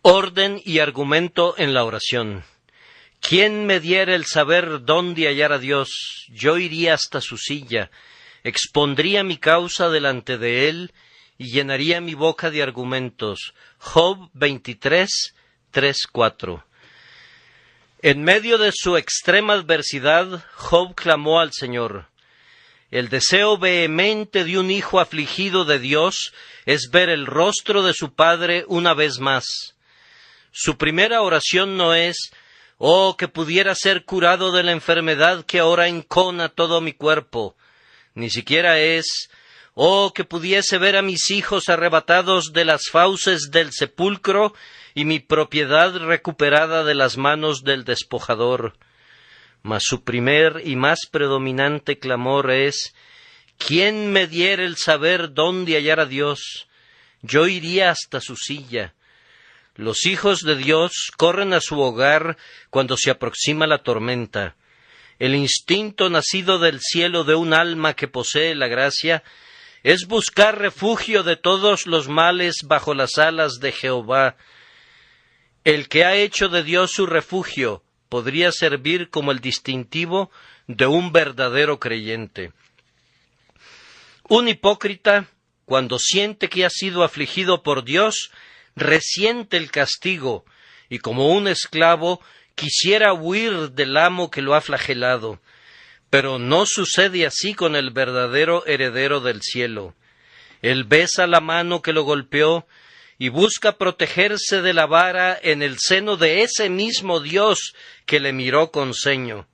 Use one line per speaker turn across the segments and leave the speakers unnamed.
Orden y argumento en la oración. ¿Quién me diera el saber dónde hallar a Dios? Yo iría hasta su silla, expondría mi causa delante de él y llenaría mi boca de argumentos. Job 23, 3, 4. En medio de su extrema adversidad, Job clamó al Señor. El deseo vehemente de un hijo afligido de Dios es ver el rostro de su padre una vez más. Su primera oración no es: «Oh, que pudiera ser curado de la enfermedad que ahora encona todo mi cuerpo». Ni siquiera es: «Oh, que pudiese ver a mis hijos arrebatados de las fauces del sepulcro y mi propiedad recuperada de las manos del despojador». Mas su primer y más predominante clamor es: «¿Quién me diera el saber dónde hallar a Dios? Yo iría hasta su silla». Los hijos de Dios corren a su hogar cuando se aproxima la tormenta. El instinto nacido del cielo de un alma que posee la gracia es buscar refugio de todos los males bajo las alas de Jehová. El que ha hecho de Dios su refugio podría servir como el distintivo de un verdadero creyente. Un hipócrita, cuando siente que ha sido afligido por Dios, resiente el castigo, y como un esclavo quisiera huir del amo que lo ha flagelado. Pero no sucede así con el verdadero heredero del cielo. Él besa la mano que lo golpeó y busca protegerse de la vara en el seno de ese mismo Dios que le miró con ceño.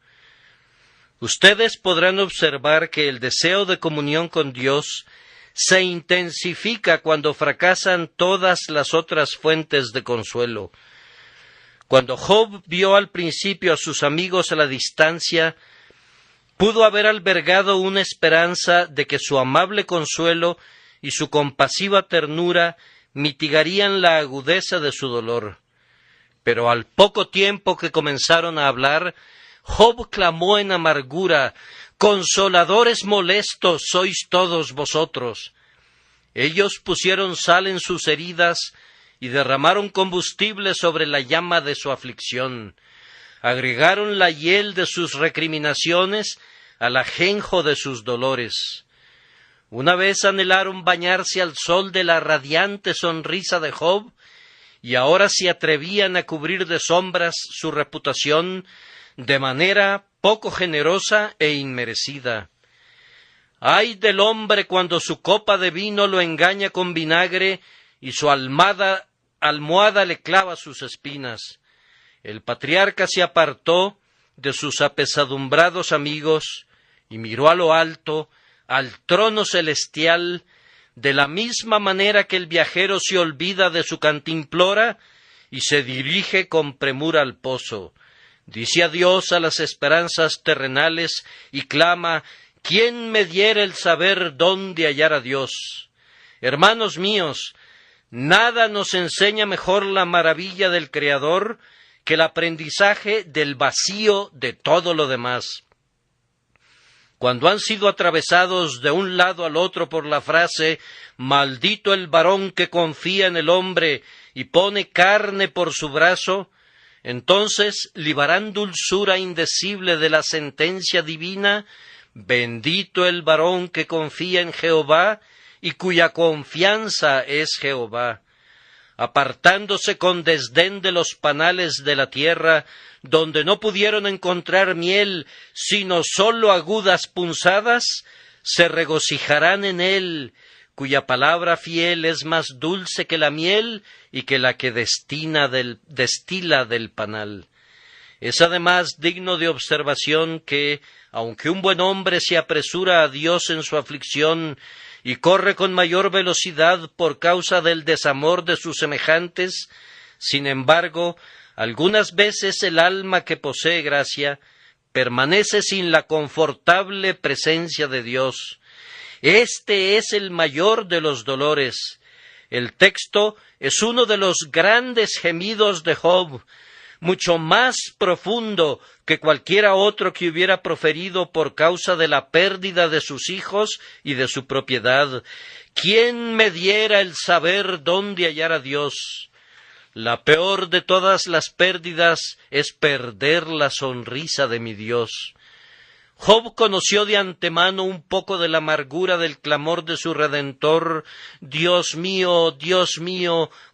Ustedes podrán observar que el deseo de comunión con Dios se intensifica cuando fracasan todas las otras fuentes de consuelo. Cuando Job vio al principio a sus amigos a la distancia, pudo haber albergado una esperanza de que su amable consuelo y su compasiva ternura mitigarían la agudeza de su dolor. Pero al poco tiempo que comenzaron a hablar, Job clamó en amargura: «Consoladores molestos sois todos vosotros». Ellos pusieron sal en sus heridas y derramaron combustible sobre la llama de su aflicción. Agregaron la hiel de sus recriminaciones al ajenjo de sus dolores. Una vez anhelaron bañarse al sol de la radiante sonrisa de Job, y ahora se atrevían a cubrir de sombras su reputación de manera poco generosa e inmerecida. Ay del hombre cuando su copa de vino lo engaña con vinagre y su almohada le clava sus espinas. El patriarca se apartó de sus apesadumbrados amigos y miró a lo alto, al trono celestial, de la misma manera que el viajero se olvida de su cantimplora y se dirige con premura al pozo. Dice adiós a las esperanzas terrenales y clama: «¿Quién me diera el saber dónde hallar a Dios?». Hermanos míos, nada nos enseña mejor la maravilla del Creador que el aprendizaje del vacío de todo lo demás. Cuando han sido atravesados de un lado al otro por la frase «Maldito el varón que confía en el hombre y pone carne por su brazo», entonces libarán dulzura indecible de la sentencia divina: «Bendito el varón que confía en Jehová y cuya confianza es Jehová». Apartándose con desdén de los panales de la tierra, donde no pudieron encontrar miel, sino sólo agudas punzadas, se regocijarán en él, cuya palabra fiel es más dulce que la miel y que la que destila del panal. Es además digno de observación que, aunque un buen hombre se apresura a Dios en su aflicción y corre con mayor velocidad por causa del desamor de sus semejantes, sin embargo, algunas veces el alma que posee gracia permanece sin la confortable presencia de Dios. Este es el mayor de los dolores. El texto es uno de los grandes gemidos de Job, mucho más profundo que cualquiera otro que hubiera proferido por causa de la pérdida de sus hijos y de su propiedad. ¿Quién me diera el saber dónde hallar a Dios? La peor de todas las pérdidas es perder la sonrisa de mi Dios. Job conoció de antemano un poco de la amargura del clamor de su Redentor: Dios mío,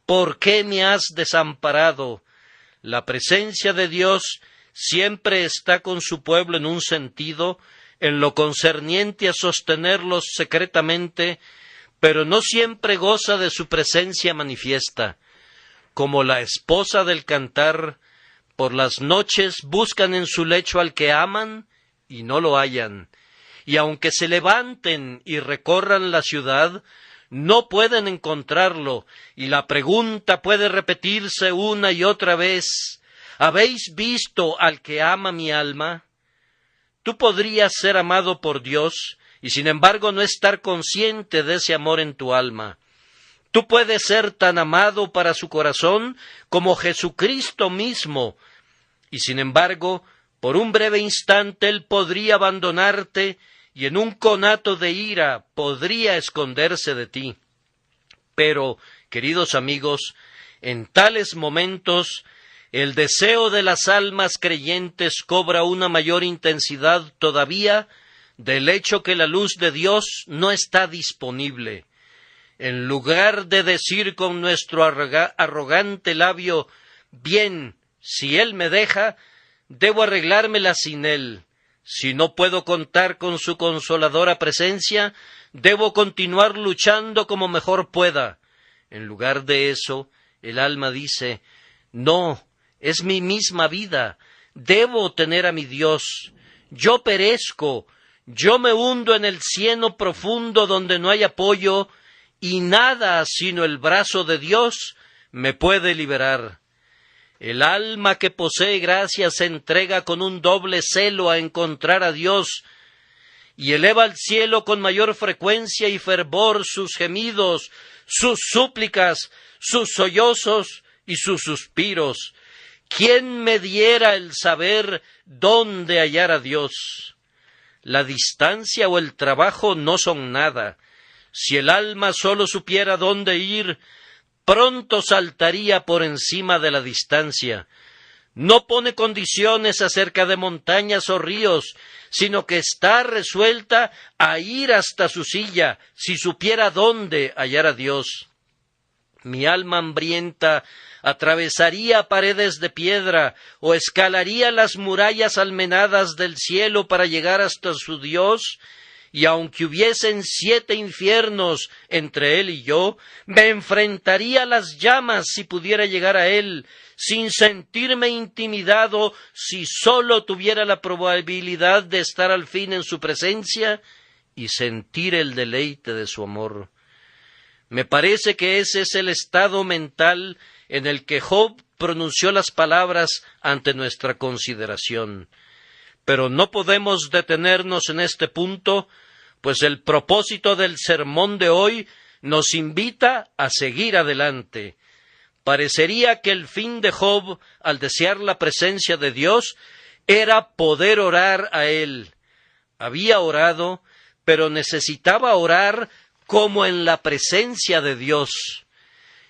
¿por qué me has desamparado? La presencia de Dios siempre está con su pueblo en un sentido, en lo concerniente a sostenerlos secretamente, pero no siempre goza de su presencia manifiesta. Como la esposa del cantar, por las noches buscan en su lecho al que aman y no lo hallan, y aunque se levanten y recorran la ciudad, no pueden encontrarlo, y la pregunta puede repetirse una y otra vez: ¿habéis visto al que ama mi alma? Tú podrías ser amado por Dios y sin embargo no estar consciente de ese amor en tu alma. Tú puedes ser tan amado para su corazón como Jesucristo mismo, y sin embargo, por un breve instante Él podría abandonarte y en un conato de ira podría esconderse de ti. Pero, queridos amigos, en tales momentos el deseo de las almas creyentes cobra una mayor intensidad todavía del hecho que la luz de Dios no está disponible. En lugar de decir con nuestro arrogante labio: bien, si Él me deja, debo arreglármela sin Él. Si no puedo contar con su consoladora presencia, debo continuar luchando como mejor pueda. En lugar de eso, el alma dice: no, es mi misma vida, debo tener a mi Dios. Yo perezco, yo me hundo en el cieno profundo donde no hay apoyo, y nada sino el brazo de Dios me puede liberar. El alma que posee gracia se entrega con un doble celo a encontrar a Dios, y eleva al cielo con mayor frecuencia y fervor sus gemidos, sus súplicas, sus sollozos y sus suspiros. ¿Quién me diera el saber dónde hallar a Dios? La distancia o el trabajo no son nada. Si el alma sólo supiera dónde ir, pronto saltaría por encima de la distancia. No pone condiciones acerca de montañas o ríos, sino que está resuelta a ir hasta su silla, si supiera dónde hallar a Dios. Mi alma hambrienta atravesaría paredes de piedra o escalaría las murallas almenadas del cielo para llegar hasta su Dios, y aunque hubiesen 7 infiernos entre él y yo, me enfrentaría a las llamas si pudiera llegar a él, sin sentirme intimidado si sólo tuviera la probabilidad de estar al fin en su presencia y sentir el deleite de su amor. Me parece que ese es el estado mental en el que Job pronunció las palabras ante nuestra consideración. Pero no podemos detenernos en este punto, pues el propósito del sermón de hoy nos invita a seguir adelante. Parecería que el fin de Job, al desear la presencia de Dios, era poder orar a Él. Había orado, pero necesitaba orar como en la presencia de Dios.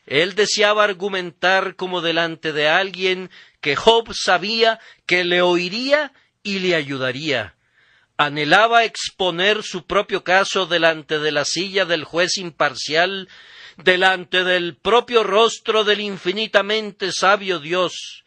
Él deseaba argumentar como delante de alguien que Job sabía que le oiría y le ayudaría. Anhelaba exponer su propio caso delante de la silla del juez imparcial, delante del propio rostro del infinitamente sabio Dios.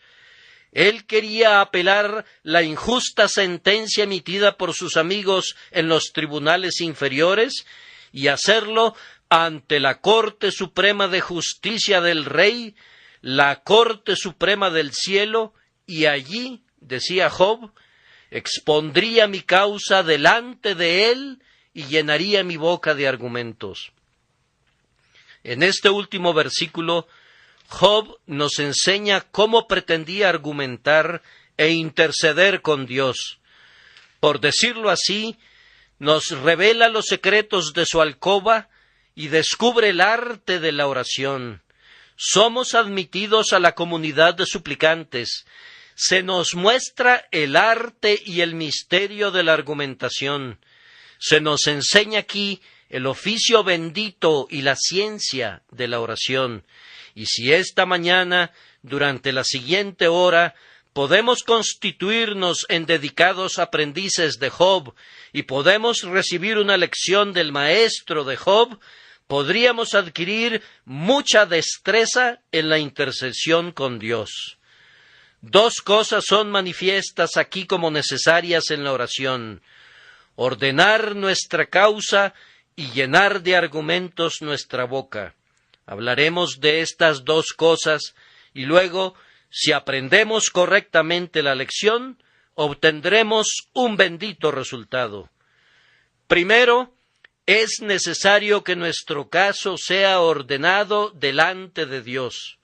Él quería apelar la injusta sentencia emitida por sus amigos en los tribunales inferiores y hacerlo ante la Corte Suprema de Justicia del Rey, la Corte Suprema del Cielo, y allí, decía Job, expondría mi causa delante de él y llenaría mi boca de argumentos. En este último versículo, Job nos enseña cómo pretendía argumentar e interceder con Dios. Por decirlo así, nos revela los secretos de su alcoba y descubre el arte de la oración. Somos admitidos a la comunidad de suplicantes. Se nos muestra el arte y el misterio de la argumentación. Se nos enseña aquí el oficio bendito y la ciencia de la oración. y si esta mañana, durante la siguiente hora, podemos constituirnos en dedicados aprendices de Job y podemos recibir una lección del maestro de Job, podríamos adquirir mucha destreza en la intercesión con Dios. Dos cosas son manifiestas aquí como necesarias en la oración: ordenar nuestra causa y llenar de argumentos nuestra boca. Hablaremos de estas dos cosas y luego, si aprendemos correctamente la lección, obtendremos un bendito resultado. Primero, es necesario que nuestro caso sea ordenado delante de Dios.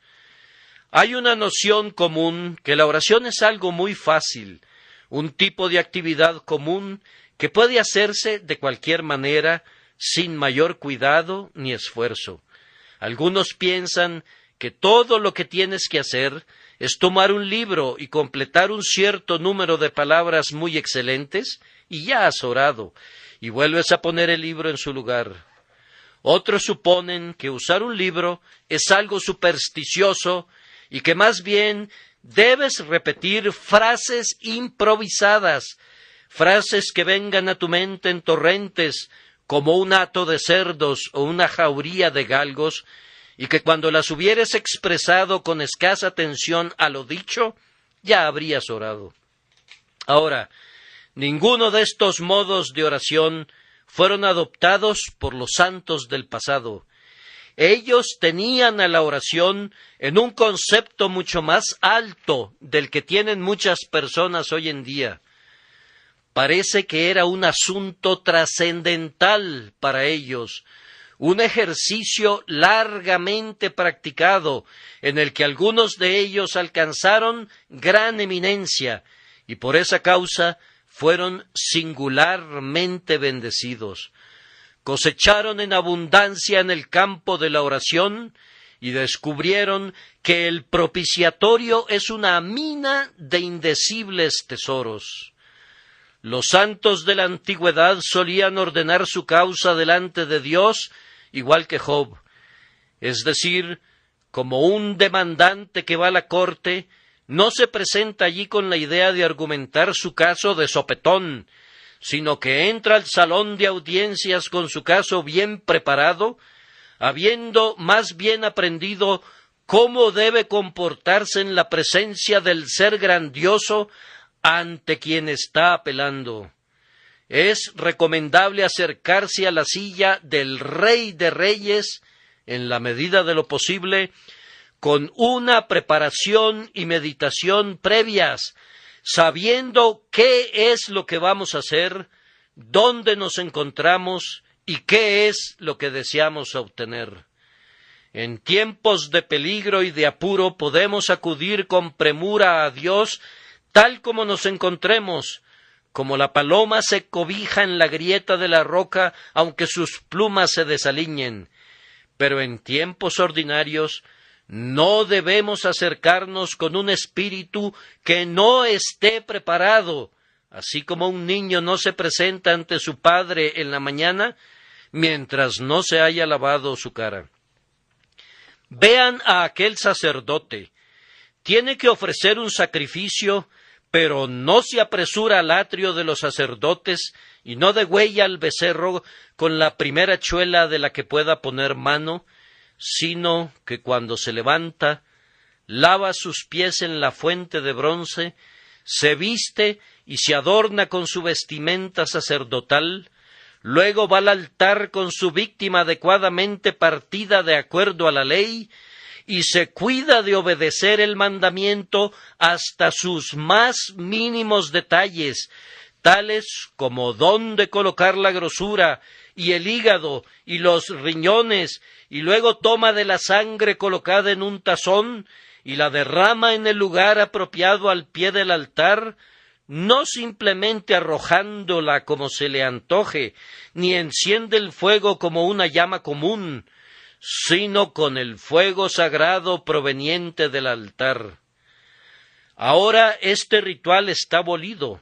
Hay una noción común que la oración es algo muy fácil, un tipo de actividad común que puede hacerse de cualquier manera, sin mayor cuidado ni esfuerzo. Algunos piensan que todo lo que tienes que hacer es tomar un libro y completar un cierto número de palabras muy excelentes, y ya has orado, y vuelves a poner el libro en su lugar. Otros suponen que usar un libro es algo supersticioso y que más bien debes repetir frases improvisadas, frases que vengan a tu mente en torrentes, como un hato de cerdos o una jauría de galgos, y que cuando las hubieres expresado con escasa atención a lo dicho, ya habrías orado. Ahora, ninguno de estos modos de oración fueron adoptados por los santos del pasado. Ellos tenían a la oración en un concepto mucho más alto del que tienen muchas personas hoy en día. Parece que era un asunto trascendental para ellos, un ejercicio largamente practicado, en el que algunos de ellos alcanzaron gran eminencia, y por esa causa fueron singularmente bendecidos. Cosecharon en abundancia en el campo de la oración, y descubrieron que el propiciatorio es una mina de indecibles tesoros. Los santos de la antigüedad solían ordenar su causa delante de Dios, igual que Job, es decir, como un demandante que va a la corte, no se presenta allí con la idea de argumentar su caso de sopetón, sino que entra al salón de audiencias con su caso bien preparado, habiendo más bien aprendido cómo debe comportarse en la presencia del ser grandioso ante quien está apelando. Es recomendable acercarse a la silla del Rey de Reyes, en la medida de lo posible, con una preparación y meditación previas, sabiendo qué es lo que vamos a hacer, dónde nos encontramos y qué es lo que deseamos obtener. En tiempos de peligro y de apuro podemos acudir con premura a Dios tal como nos encontremos, como la paloma se cobija en la grieta de la roca, aunque sus plumas se desaliñen. Pero en tiempos ordinarios no debemos acercarnos con un espíritu que no esté preparado, así como un niño no se presenta ante su padre en la mañana, mientras no se haya lavado su cara. Vean a aquel sacerdote. Tiene que ofrecer un sacrificio, pero no se apresura al atrio de los sacerdotes y no degüella al becerro con la primera chuela de la que pueda poner mano, sino que cuando se levanta, lava sus pies en la fuente de bronce, se viste y se adorna con su vestimenta sacerdotal, luego va al altar con su víctima adecuadamente partida de acuerdo a la ley, y se cuida de obedecer el mandamiento hasta sus más mínimos detalles, tales como dónde colocar la grosura y el hígado y los riñones, y luego toma de la sangre colocada en un tazón y la derrama en el lugar apropiado al pie del altar, no simplemente arrojándola como se le antoje, ni enciende el fuego como una llama común, sino con el fuego sagrado proveniente del altar. Ahora este ritual está abolido,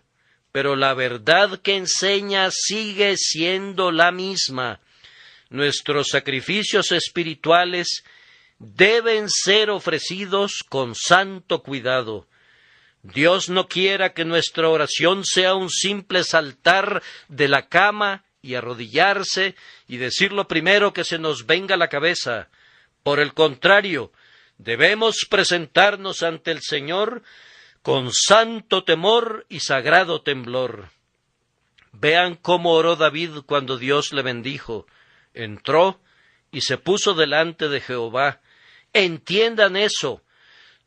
pero la verdad que enseña sigue siendo la misma. Nuestros sacrificios espirituales deben ser ofrecidos con santo cuidado. Dios no quiera que nuestra oración sea un simple saltar de la cama y arrodillarse y decir lo primero que se nos venga a la cabeza. Por el contrario, debemos presentarnos ante el Señor con santo temor y sagrado temblor. Vean cómo oró David cuando Dios le bendijo. Entró y se puso delante de Jehová. Entiendan eso.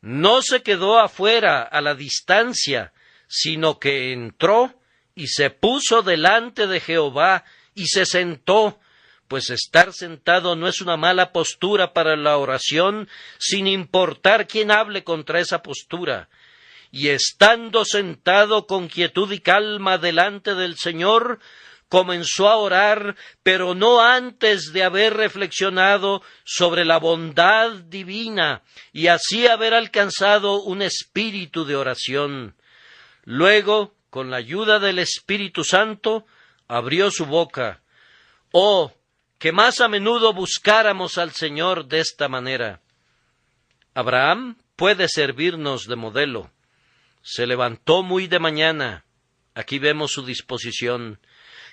No se quedó afuera a la distancia, sino que entró y se puso delante de Jehová y se sentó, pues estar sentado no es una mala postura para la oración, sin importar quién hable contra esa postura. Y estando sentado con quietud y calma delante del Señor, comenzó a orar, pero no antes de haber reflexionado sobre la bondad divina y así haber alcanzado un espíritu de oración. Luego, con la ayuda del Espíritu Santo, abrió su boca. ¡Oh, que más a menudo buscáramos al Señor de esta manera! Abraham puede servirnos de modelo. Se levantó muy de mañana. Aquí vemos su disposición.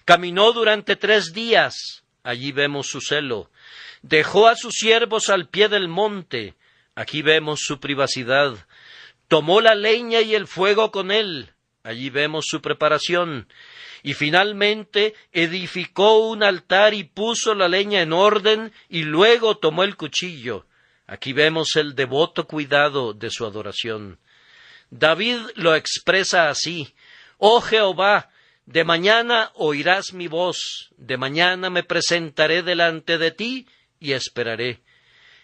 Caminó durante 3 días, allí vemos su celo. Dejó a sus siervos al pie del monte, aquí vemos su privacidad. Tomó la leña y el fuego con él, allí vemos su preparación. Y finalmente edificó un altar y puso la leña en orden, y luego tomó el cuchillo. Aquí vemos el devoto cuidado de su adoración. David lo expresa así: «Oh Jehová, de mañana oirás mi voz, de mañana me presentaré delante de ti y esperaré».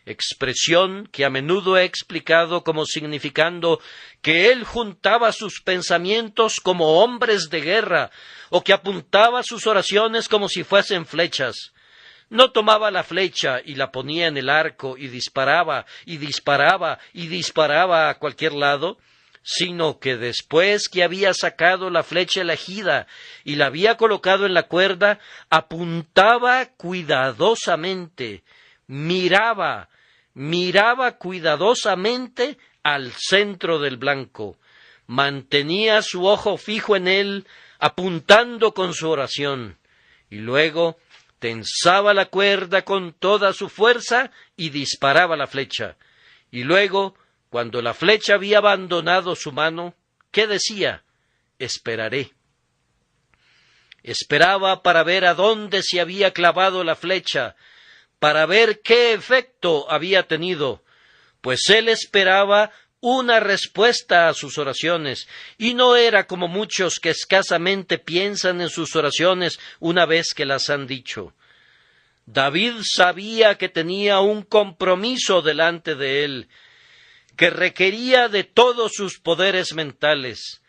Expresión que a menudo he explicado como significando que él juntaba sus pensamientos como hombres de guerra, o que apuntaba sus oraciones como si fuesen flechas. No tomaba la flecha y la ponía en el arco y disparaba, y disparaba, y disparaba a cualquier lado, sino que después que había sacado la flecha elegida y la había colocado en la cuerda, apuntaba cuidadosamente, miraba cuidadosamente al centro del blanco, mantenía su ojo fijo en él, apuntando con su oración, y luego tensaba la cuerda con toda su fuerza y disparaba la flecha, y luego, cuando la flecha había abandonado su mano, ¿qué decía? Esperaré. Esperaba para ver a dónde se había clavado la flecha, para ver qué efecto había tenido, pues él esperaba una respuesta a sus oraciones, y no era como muchos que escasamente piensan en sus oraciones una vez que las han dicho. David sabía que tenía un compromiso delante de él, que requería de todos sus poderes mentales.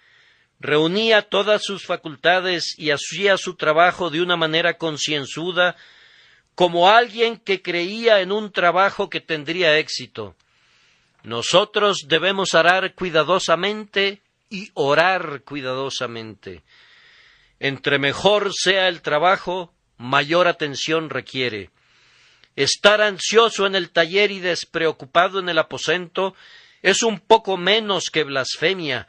Reunía todas sus facultades y hacía su trabajo de una manera concienzuda, como alguien que creía en un trabajo que tendría éxito. Nosotros debemos arar cuidadosamente y orar cuidadosamente. Entre mejor sea el trabajo, mayor atención requiere. Estar ansioso en el taller y despreocupado en el aposento es un poco menos que blasfemia,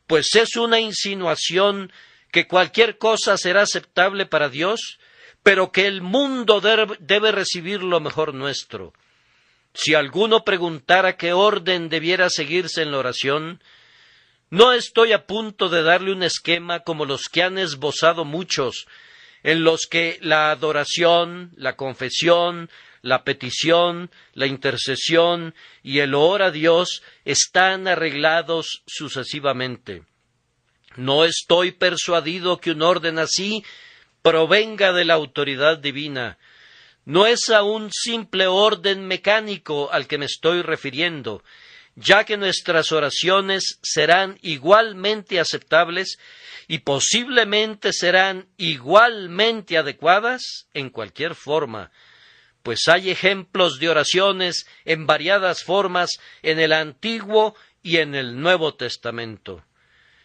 pues es una insinuación que cualquier cosa será aceptable para Dios, pero que el mundo debe recibir lo mejor nuestro. Si alguno preguntara qué orden debiera seguirse en la oración, no estoy a punto de darle un esquema como los que han esbozado muchos, en los que la adoración, la confesión, la petición, la intercesión y el orar a Dios están arreglados sucesivamente. No estoy persuadido que un orden así provenga de la autoridad divina. No es a un simple orden mecánico al que me estoy refiriendo, ya que nuestras oraciones serán igualmente aceptables y posiblemente serán igualmente adecuadas en cualquier forma, pues hay ejemplos de oraciones en variadas formas en el Antiguo y en el Nuevo Testamento.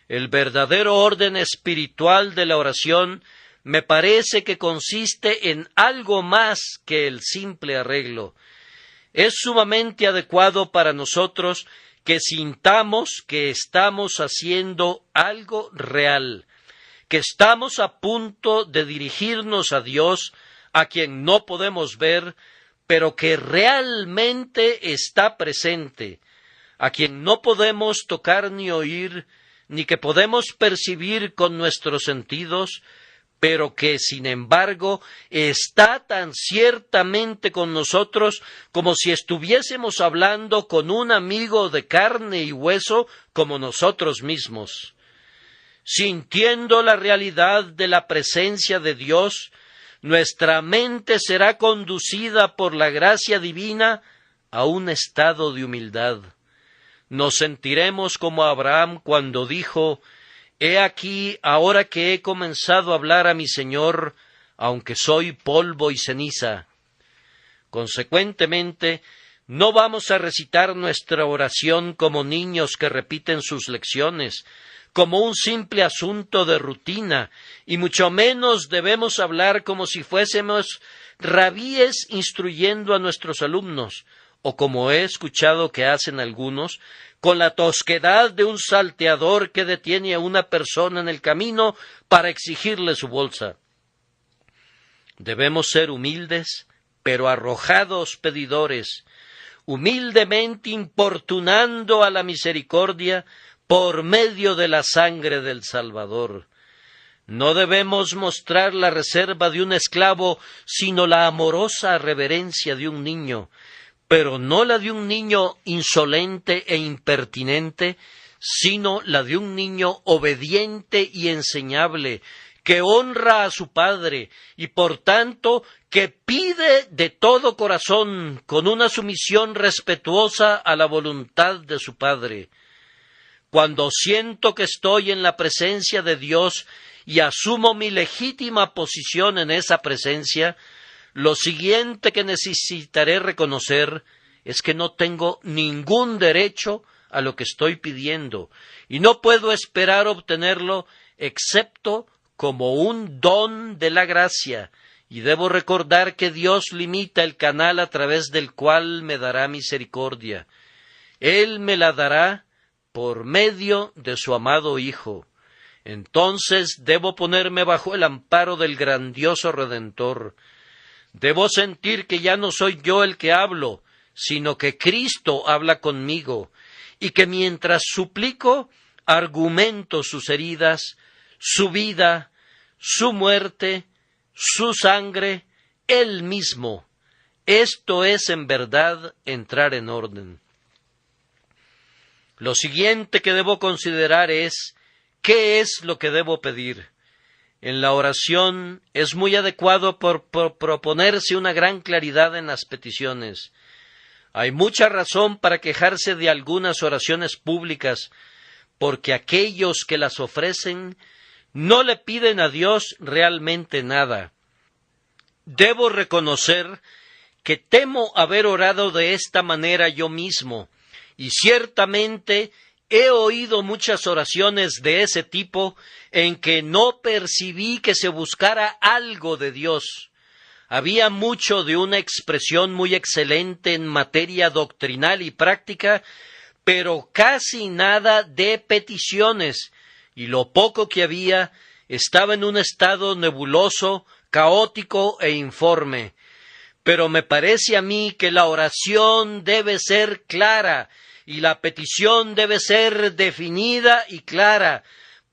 El verdadero orden espiritual de la oración me parece que consiste en algo más que el simple arreglo. Es sumamente adecuado para nosotros que sintamos que estamos haciendo algo real, que estamos a punto de dirigirnos a Dios, a quien no podemos ver, pero que realmente está presente, a quien no podemos tocar ni oír, ni que podemos percibir con nuestros sentidos, pero que, sin embargo, está tan ciertamente con nosotros como si estuviésemos hablando con un amigo de carne y hueso como nosotros mismos. Sintiendo la realidad de la presencia de Dios, nuestra mente será conducida por la gracia divina a un estado de humildad. Nos sentiremos como Abraham cuando dijo: «He aquí, ahora que he comenzado a hablar a mi Señor, aunque soy polvo y ceniza». Consecuentemente, no vamos a recitar nuestra oración como niños que repiten sus lecciones, como un simple asunto de rutina, y mucho menos debemos hablar como si fuésemos rabíes instruyendo a nuestros alumnos, o como he escuchado que hacen algunos, con la tosquedad de un salteador que detiene a una persona en el camino para exigirle su bolsa. Debemos ser humildes, pero arrojados pedidores, humildemente importunando a la misericordia por medio de la sangre del Salvador. No debemos mostrar la reserva de un esclavo, sino la amorosa reverencia de un niño, pero no la de un niño insolente e impertinente, sino la de un niño obediente y enseñable, que honra a su padre y por tanto que pide de todo corazón con una sumisión respetuosa a la voluntad de su padre. Cuando siento que estoy en la presencia de Dios y asumo mi legítima posición en esa presencia, lo siguiente que necesitaré reconocer es que no tengo ningún derecho a lo que estoy pidiendo y no puedo esperar obtenerlo excepto como un don de la gracia, y debo recordar que Dios limita el canal a través del cual me dará misericordia. Él me la dará por medio de su amado Hijo. Entonces debo ponerme bajo el amparo del grandioso Redentor. Debo sentir que ya no soy yo el que hablo, sino que Cristo habla conmigo, y que mientras suplico, argumento sus heridas, su vida, su muerte, su sangre, Él mismo. Esto es en verdad entrar en orden. Lo siguiente que debo considerar es ¿qué es lo que debo pedir? En la oración es muy adecuado proponerse una gran claridad en las peticiones. Hay mucha razón para quejarse de algunas oraciones públicas, porque aquellos que las ofrecen no le piden a Dios realmente nada. Debo reconocer que temo haber orado de esta manera yo mismo, y ciertamente he oído muchas oraciones de ese tipo en que no percibí que se buscara algo de Dios. Había mucho de una expresión muy excelente en materia doctrinal y práctica, pero casi nada de peticiones, y lo poco que había estaba en un estado nebuloso, caótico e informe. Pero me parece a mí que la oración debe ser clara, y la petición debe ser definida y clara,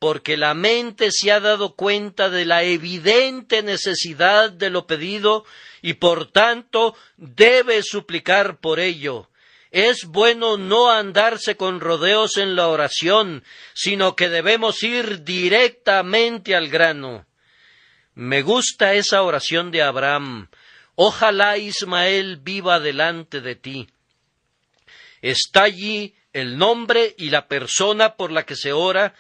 porque la mente se ha dado cuenta de la evidente necesidad de lo pedido y por tanto debe suplicar por ello. Es bueno no andarse con rodeos en la oración, sino que debemos ir directamente al grano. Me gusta esa oración de Abraham: ojalá Ismael viva delante de ti. Está allí el nombre y la persona por la que se ora,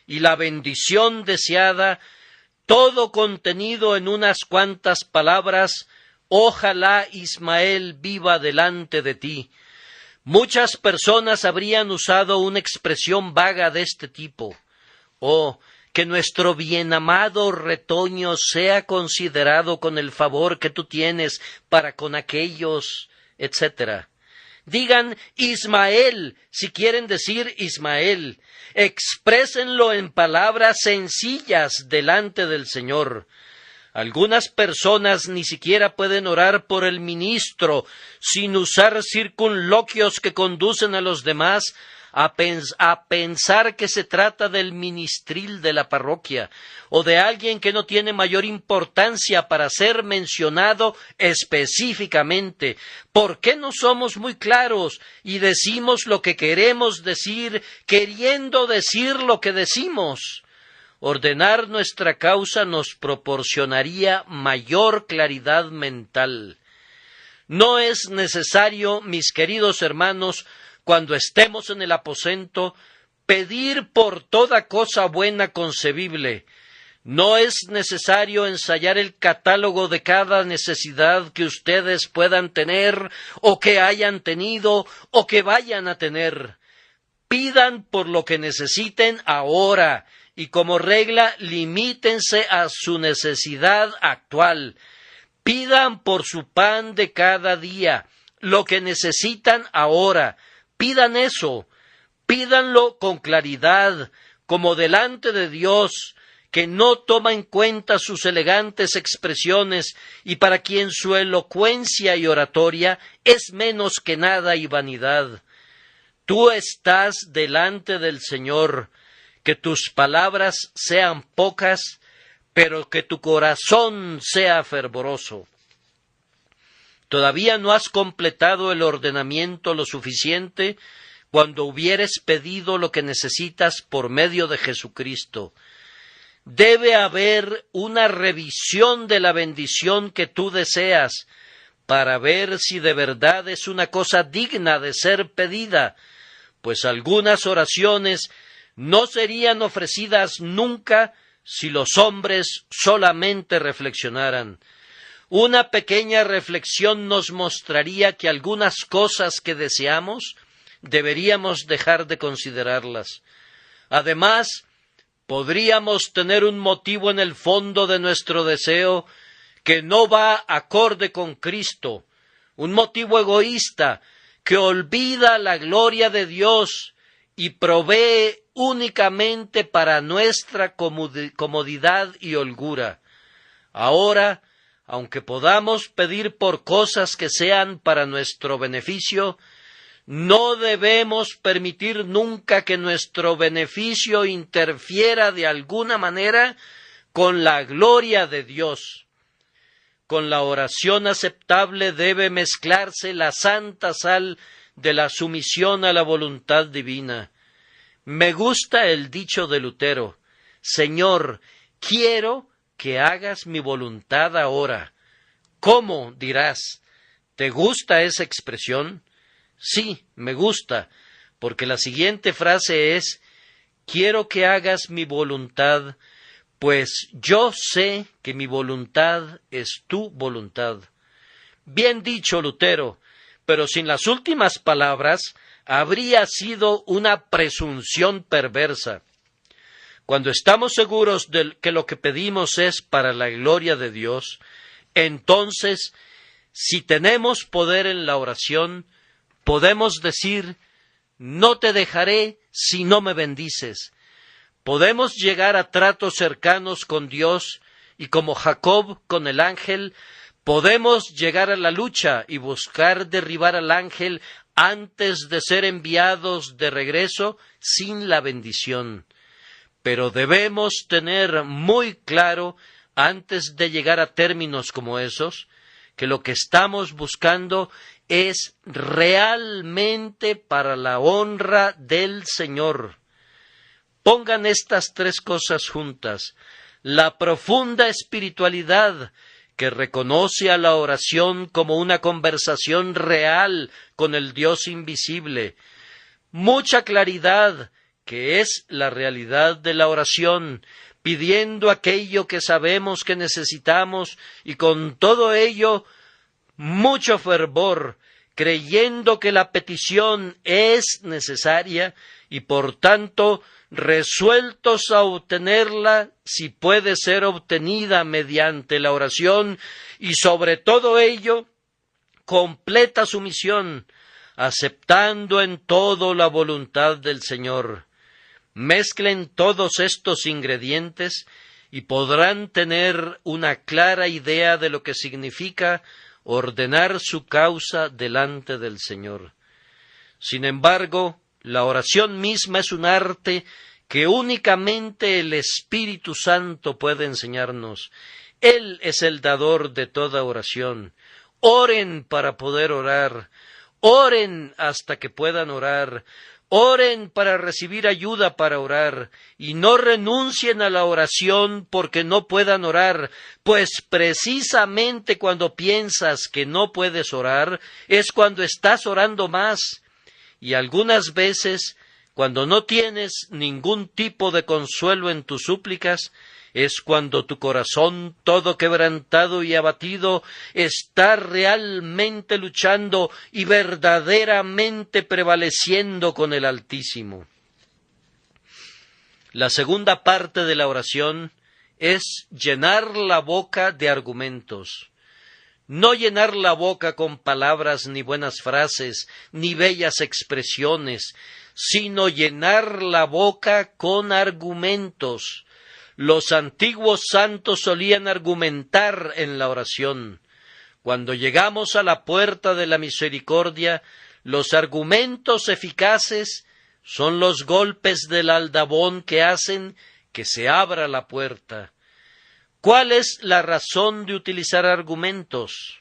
y la bendición deseada, todo contenido en unas cuantas palabras: ojalá Ismael viva delante de ti. Muchas personas habrían usado una expresión vaga de este tipo: oh, que nuestro bien amado retoño sea considerado con el favor que tú tienes para con aquellos etc. Digan Ismael si quieren decir Ismael. Exprésenlo en palabras sencillas delante del Señor. Algunas personas ni siquiera pueden orar por el ministro sin usar circunloquios que conducen a los demás a pensar que se trata del ministril de la parroquia o de alguien que no tiene mayor importancia para ser mencionado específicamente. ¿Por qué no somos muy claros y decimos lo que queremos decir, queriendo decir lo que decimos? Ordenar nuestra causa nos proporcionaría mayor claridad mental. No es necesario, mis queridos hermanos, cuando estemos en el aposento, pedir por toda cosa buena concebible. No es necesario ensayar el catálogo de cada necesidad que ustedes puedan tener, o que hayan tenido, o que vayan a tener. Pidan por lo que necesiten ahora, y como regla limítense a su necesidad actual. Pidan por su pan de cada día, lo que necesitan ahora. Pidan eso, pídanlo con claridad, como delante de Dios, que no toma en cuenta sus elegantes expresiones y para quien su elocuencia y oratoria es menos que nada y vanidad. Tú estás delante del Señor, que tus palabras sean pocas, pero que tu corazón sea fervoroso. Todavía no has completado el ordenamiento lo suficiente cuando hubieres pedido lo que necesitas por medio de Jesucristo. Debe haber una revisión de la bendición que tú deseas para ver si de verdad es una cosa digna de ser pedida, pues algunas oraciones no serían ofrecidas nunca si los hombres solamente reflexionaran. Una pequeña reflexión nos mostraría que algunas cosas que deseamos deberíamos dejar de considerarlas. Además, podríamos tener un motivo en el fondo de nuestro deseo que no va acorde con Cristo, un motivo egoísta que olvida la gloria de Dios y provee únicamente para nuestra comodidad y holgura. Ahora, aunque podamos pedir por cosas que sean para nuestro beneficio, no debemos permitir nunca que nuestro beneficio interfiera de alguna manera con la gloria de Dios. Con la oración aceptable debe mezclarse la santa sal de la sumisión a la voluntad divina. Me gusta el dicho de Lutero: Señor, quiero que hagas mi voluntad ahora. ¿Cómo? Dirás. ¿Te gusta esa expresión? Sí, me gusta, porque la siguiente frase es: quiero que hagas mi voluntad, pues yo sé que mi voluntad es tu voluntad. Bien dicho, Lutero, pero sin las últimas palabras habría sido una presunción perversa. Cuando estamos seguros de que lo que pedimos es para la gloria de Dios, entonces, si tenemos poder en la oración, podemos decir: no te dejaré si no me bendices. Podemos llegar a tratos cercanos con Dios y, como Jacob con el ángel, podemos llegar a la lucha y buscar derribar al ángel antes de ser enviados de regreso sin la bendición. Pero debemos tener muy claro, antes de llegar a términos como esos, que lo que estamos buscando es realmente para la honra del Señor. Pongan estas tres cosas juntas: la profunda espiritualidad que reconoce a la oración como una conversación real con el Dios invisible, mucha claridad, que es la realidad de la oración, pidiendo aquello que sabemos que necesitamos, y con todo ello mucho fervor, creyendo que la petición es necesaria y por tanto resueltos a obtenerla si puede ser obtenida mediante la oración, y sobre todo ello completa sumisión, aceptando en todo la voluntad del Señor. Mezclen todos estos ingredientes y podrán tener una clara idea de lo que significa ordenar su causa delante del Señor. Sin embargo, la oración misma es un arte que únicamente el Espíritu Santo puede enseñarnos. Él es el dador de toda oración. Oren para poder orar. Oren hasta que puedan orar. Oren para recibir ayuda para orar, y no renuncien a la oración porque no puedan orar, pues precisamente cuando piensas que no puedes orar, es cuando estás orando más. Y algunas veces, cuando no tienes ningún tipo de consuelo en tus súplicas, es cuando tu corazón todo quebrantado y abatido está realmente luchando y verdaderamente prevaleciendo con el Altísimo. La segunda parte de la oración es llenar la boca de argumentos. No llenar la boca con palabras ni buenas frases, ni bellas expresiones, sino llenar la boca con argumentos. Los antiguos santos solían argumentar en la oración. Cuando llegamos a la puerta de la misericordia, los argumentos eficaces son los golpes del aldabón que hacen que se abra la puerta. ¿Cuál es la razón de utilizar argumentos?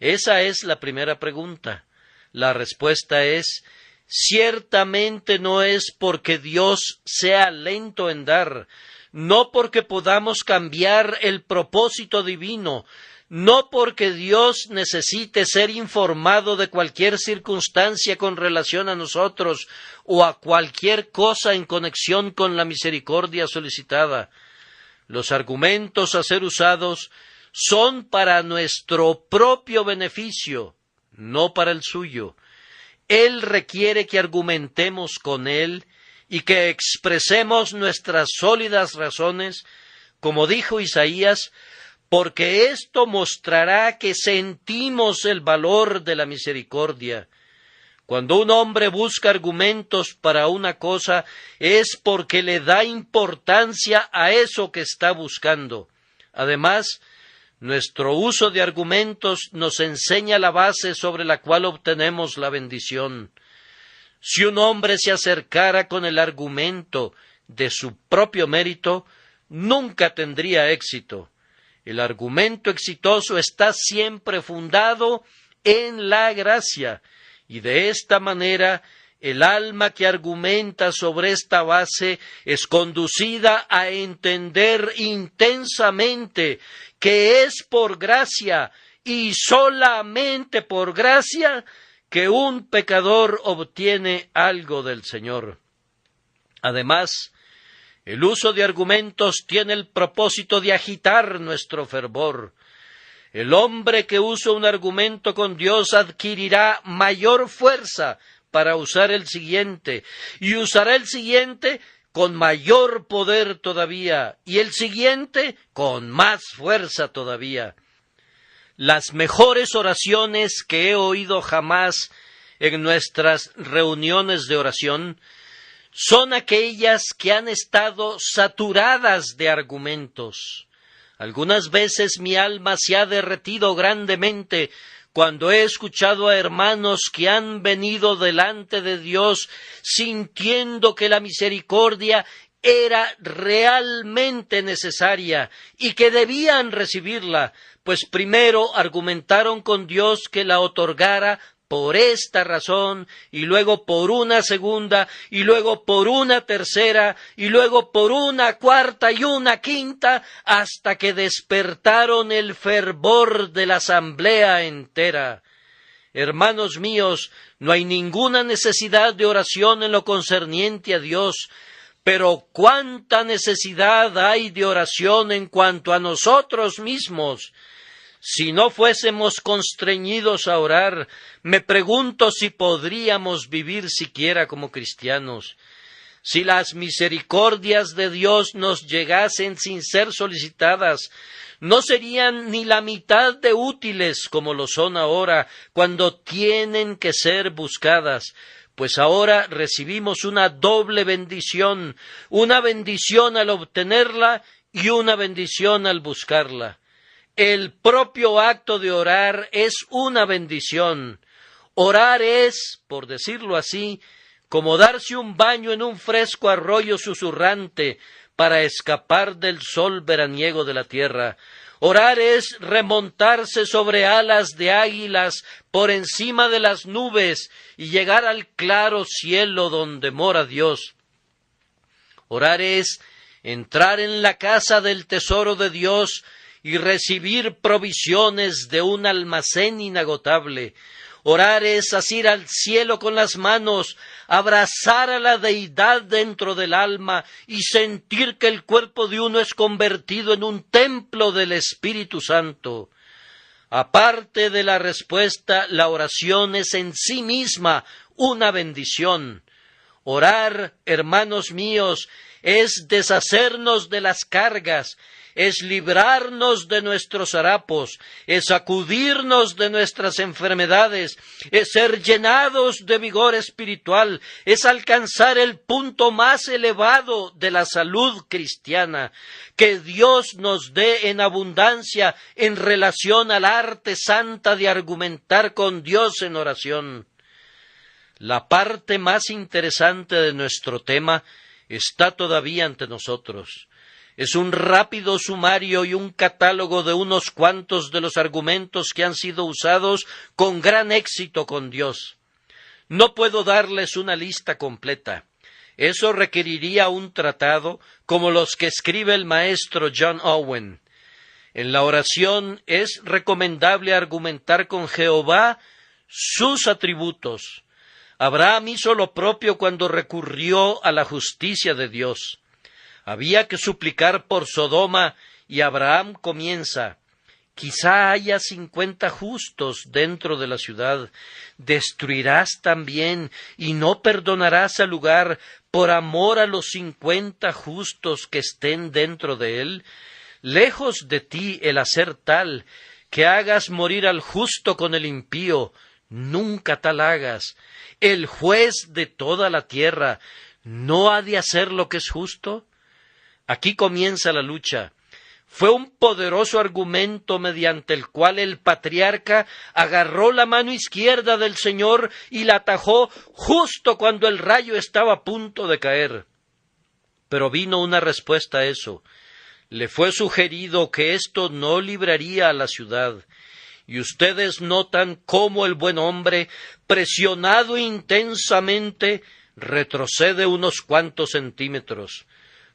Esa es la primera pregunta. La respuesta es: ciertamente no es porque Dios sea lento en dar, no porque podamos cambiar el propósito divino, no porque Dios necesite ser informado de cualquier circunstancia con relación a nosotros o a cualquier cosa en conexión con la misericordia solicitada. Los argumentos a ser usados son para nuestro propio beneficio, no para el suyo. Él requiere que argumentemos con Él y que expresemos nuestras sólidas razones, como dijo Isaías, porque esto mostrará que sentimos el valor de la misericordia. Cuando un hombre busca argumentos para una cosa, es porque le da importancia a eso que está buscando. Además, nuestro uso de argumentos nos enseña la base sobre la cual obtenemos la bendición. Si un hombre se acercara con el argumento de su propio mérito, nunca tendría éxito. El argumento exitoso está siempre fundado en la gracia, y de esta manera el alma que argumenta sobre esta base es conducida a entender intensamente que es por gracia y solamente por gracia que un pecador obtiene algo del Señor. Además, el uso de argumentos tiene el propósito de agitar nuestro fervor. El hombre que usa un argumento con Dios adquirirá mayor fuerza para usar el siguiente, y usará el siguiente con mayor poder todavía, y el siguiente con más fuerza todavía. Las mejores oraciones que he oído jamás en nuestras reuniones de oración son aquellas que han estado saturadas de argumentos. Algunas veces mi alma se ha derretido grandemente cuando he escuchado a hermanos que han venido delante de Dios sintiendo que la misericordia era realmente necesaria y que debían recibirla, pues primero argumentaron con Dios que la otorgara por esta razón, y luego por una segunda, y luego por una tercera, y luego por una cuarta y una quinta, hasta que despertaron el fervor de la asamblea entera. Hermanos míos, no hay ninguna necesidad de oración en lo concerniente a Dios, pero cuánta necesidad hay de oración en cuanto a nosotros mismos. Si no fuésemos constreñidos a orar, me pregunto si podríamos vivir siquiera como cristianos. Si las misericordias de Dios nos llegasen sin ser solicitadas, no serían ni la mitad de útiles como lo son ahora, cuando tienen que ser buscadas, pues ahora recibimos una doble bendición, una bendición al obtenerla y una bendición al buscarla. El propio acto de orar es una bendición. Orar es, por decirlo así, como darse un baño en un fresco arroyo susurrante para escapar del sol veraniego de la tierra. Orar es remontarse sobre alas de águilas por encima de las nubes y llegar al claro cielo donde mora Dios. Orar es entrar en la casa del tesoro de Dios y recibir provisiones de un almacén inagotable. Orar es asir al cielo con las manos, abrazar a la deidad dentro del alma y sentir que el cuerpo de uno es convertido en un templo del Espíritu Santo. Aparte de la respuesta, la oración es en sí misma una bendición. Orar, hermanos míos, es deshacernos de las cargas, es librarnos de nuestros harapos, es sacudirnos de nuestras enfermedades, es ser llenados de vigor espiritual, es alcanzar el punto más elevado de la salud cristiana, que Dios nos dé en abundancia en relación al arte santa de argumentar con Dios en oración. La parte más interesante de nuestro tema está todavía ante nosotros. Es un rápido sumario y un catálogo de unos cuantos de los argumentos que han sido usados con gran éxito con Dios. No puedo darles una lista completa. Eso requeriría un tratado como los que escribe el maestro John Owen. En la oración es recomendable argumentar con Jehová sus atributos. Abraham hizo lo propio cuando recurrió a la justicia de Dios. Había que suplicar por Sodoma y Abraham comienza: quizá haya 50 justos dentro de la ciudad. ¿Destruirás también y no perdonarás al lugar por amor a los 50 justos que estén dentro de él? Lejos de ti el hacer tal, que hagas morir al justo con el impío. Nunca tal hagas. El juez de toda la tierra ¿no ha de hacer lo que es justo? Aquí comienza la lucha. Fue un poderoso argumento mediante el cual el patriarca agarró la mano izquierda del Señor y la atajó justo cuando el rayo estaba a punto de caer. Pero vino una respuesta a eso. Le fue sugerido que esto no libraría a la ciudad. Y ustedes notan cómo el buen hombre, presionado intensamente, retrocede unos cuantos centímetros.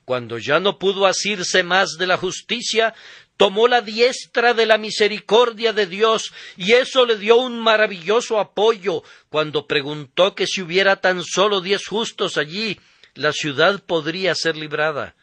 Cuando ya no pudo asirse más de la justicia, tomó la diestra de la misericordia de Dios, y eso le dio un maravilloso apoyo cuando preguntó que si hubiera tan solo 10 justos allí, la ciudad podría ser librada.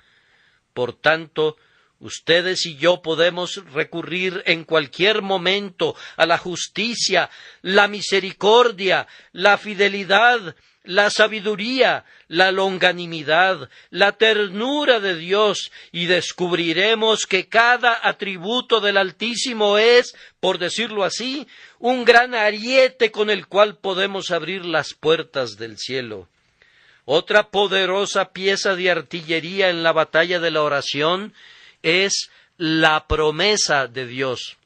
Por tanto, ustedes y yo podemos recurrir en cualquier momento a la justicia, la misericordia, la fidelidad, la sabiduría, la longanimidad, la ternura de Dios, y descubriremos que cada atributo del Altísimo es, por decirlo así, un gran ariete con el cual podemos abrir las puertas del cielo. Otra poderosa pieza de artillería en la batalla de la oración es la promesa de Dios.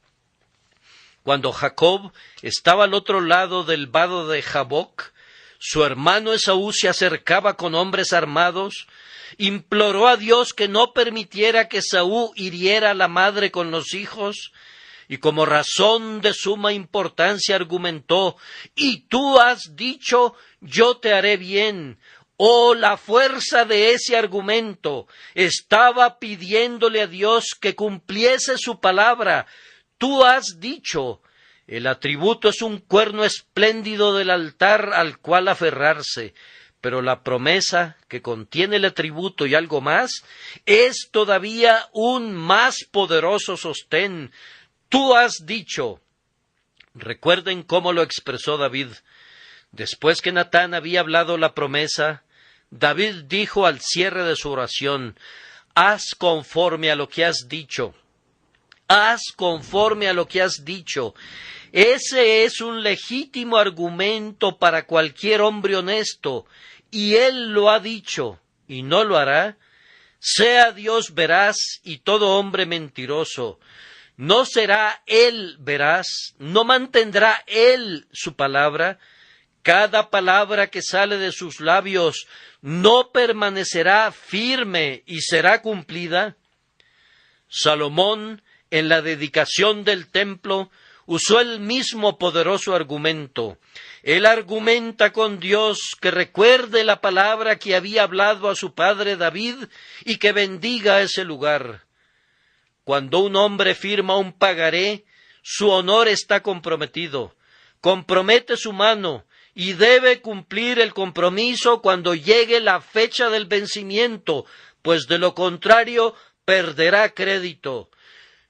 Cuando Jacob estaba al otro lado del vado de Jaboc, su hermano Esaú se acercaba con hombres armados, imploró a Dios que no permitiera que Esaú hiriera a la madre con los hijos, y como razón de suma importancia argumentó: «Y tú has dicho, yo te haré bien». Oh, la fuerza de ese argumento. Estaba pidiéndole a Dios que cumpliese su palabra. Tú has dicho. El atributo es un cuerno espléndido del altar al cual aferrarse, pero la promesa, que contiene el atributo y algo más, es todavía un más poderoso sostén. Tú has dicho. Recuerden cómo lo expresó David. Después que Natán había hablado la promesa, David dijo al cierre de su oración: haz conforme a lo que has dicho. Haz conforme a lo que has dicho. Ese es un legítimo argumento para cualquier hombre honesto, y él lo ha dicho, y no lo hará. Sea Dios veraz y todo hombre mentiroso. ¿No será él veraz? ¿No mantendrá él su palabra? Cada palabra que sale de sus labios no permanecerá firme y será cumplida. Salomón, en la dedicación del templo, usó el mismo poderoso argumento. Él argumenta con Dios que recuerde la palabra que había hablado a su padre David y que bendiga ese lugar. Cuando un hombre firma un pagaré, su honor está comprometido. Compromete su mano y debe cumplir el compromiso cuando llegue la fecha del vencimiento, pues de lo contrario perderá crédito.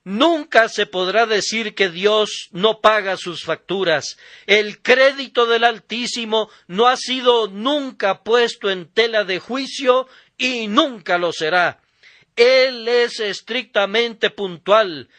Nunca se podrá decir que Dios no paga sus facturas. El crédito del Altísimo no ha sido nunca puesto en tela de juicio y nunca lo será. Él es estrictamente puntual.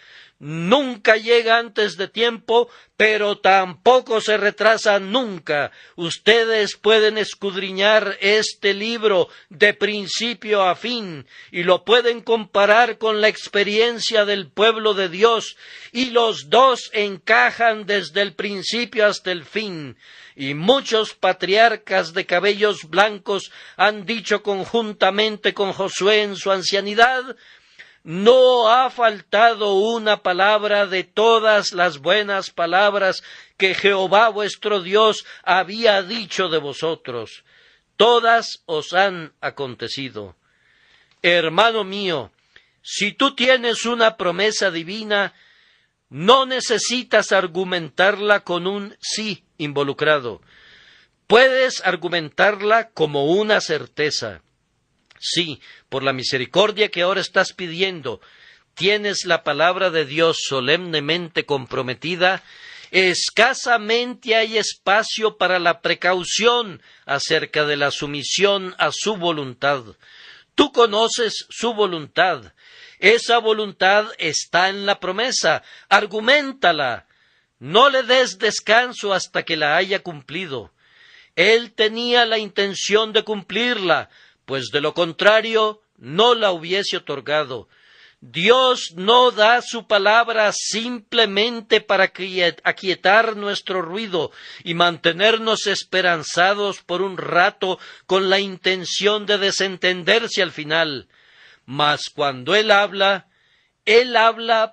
Nunca llega antes de tiempo, pero tampoco se retrasa nunca. Ustedes pueden escudriñar este libro de principio a fin y lo pueden comparar con la experiencia del pueblo de Dios, y los dos encajan desde el principio hasta el fin. Y muchos patriarcas de cabellos blancos han dicho conjuntamente con Josué en su ancianidad: no ha faltado una palabra de todas las buenas palabras que Jehová vuestro Dios había dicho de vosotros. Todas os han acontecido. Hermano mío, si tú tienes una promesa divina, no necesitas argumentarla con un sí involucrado. Puedes argumentarla como una certeza. Sí, por la misericordia que ahora estás pidiendo, tienes la palabra de Dios solemnemente comprometida. Escasamente hay espacio para la precaución acerca de la sumisión a su voluntad. Tú conoces su voluntad. Esa voluntad está en la promesa. Arguméntala. No le des descanso hasta que la haya cumplido. Él tenía la intención de cumplirla, pues de lo contrario no la hubiese otorgado. Dios no da su palabra simplemente para aquietar nuestro ruido y mantenernos esperanzados por un rato con la intención de desentenderse al final. Mas cuando Él habla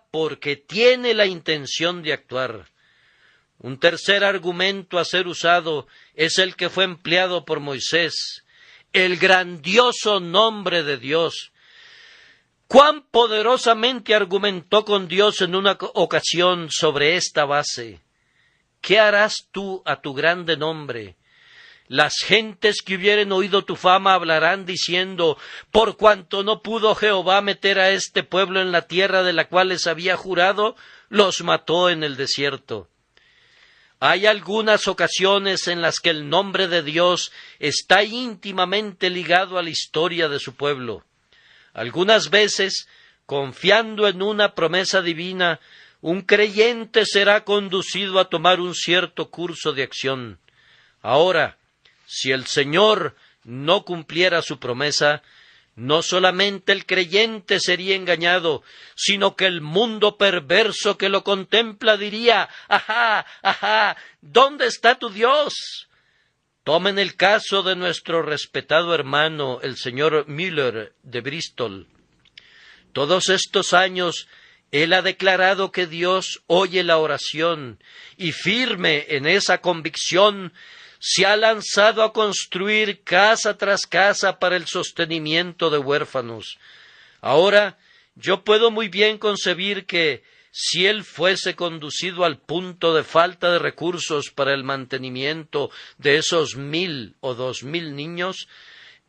porque tiene la intención de actuar. Un tercer argumento a ser usado es el que fue empleado por Moisés: el grandioso nombre de Dios. Cuán poderosamente argumentó con Dios en una ocasión sobre esta base: ¿qué harás tú a tu grande nombre? Las gentes que hubieren oído tu fama hablarán diciendo: por cuanto no pudo Jehová meter a este pueblo en la tierra de la cual les había jurado, los mató en el desierto. Hay algunas ocasiones en las que el nombre de Dios está íntimamente ligado a la historia de su pueblo. Algunas veces, confiando en una promesa divina, un creyente será conducido a tomar un cierto curso de acción. Ahora, si el Señor no cumpliera su promesa, no solamente el creyente sería engañado, sino que el mundo perverso que lo contempla diría: ¡ajá, ajá! ¿Dónde está tu Dios? Tomen el caso de nuestro respetado hermano, el señor Müller de Bristol. Todos estos años él ha declarado que Dios oye la oración, y firme en esa convicción se ha lanzado a construir casa tras casa para el sostenimiento de huérfanos. Ahora, yo puedo muy bien concebir que, si él fuese conducido al punto de falta de recursos para el mantenimiento de esos 1,000 o 2,000 niños,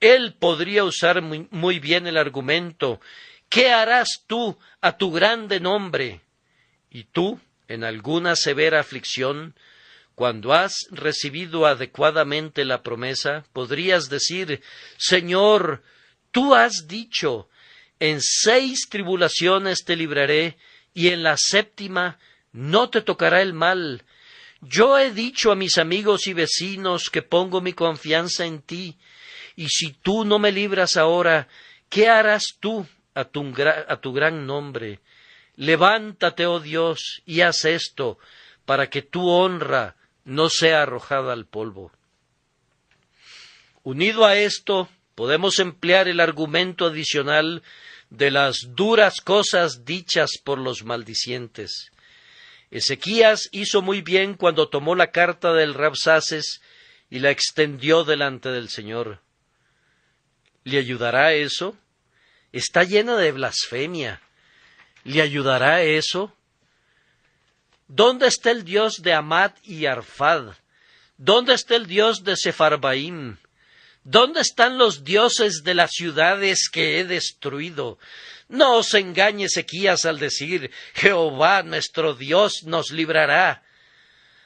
él podría usar muy bien el argumento: ¿qué harás tú a tu grande nombre? Y tú, en alguna severa aflicción, Cuando has recibido adecuadamente la promesa, podrías decir: Señor, tú has dicho, en 6 tribulaciones te libraré, y en la 7ª no te tocará el mal. Yo he dicho a mis amigos y vecinos que pongo mi confianza en ti, y si tú no me libras ahora, ¿qué harás tú a tu gran nombre? Levántate, oh Dios, y haz esto, para que tu honra no sea arrojada al polvo. Unido a esto, podemos emplear el argumento adicional de las duras cosas dichas por los maldicientes. Ezequías hizo muy bien cuando tomó la carta del Rabsaces y la extendió delante del Señor. ¿Le ayudará eso? Está llena de blasfemia. ¿Le ayudará eso? ¿Dónde está el Dios de Amad y Arfad? ¿Dónde está el Dios de Sefarbaim? ¿Dónde están los dioses de las ciudades que he destruido? No os engañe Ezequías al decir: Jehová nuestro Dios nos librará.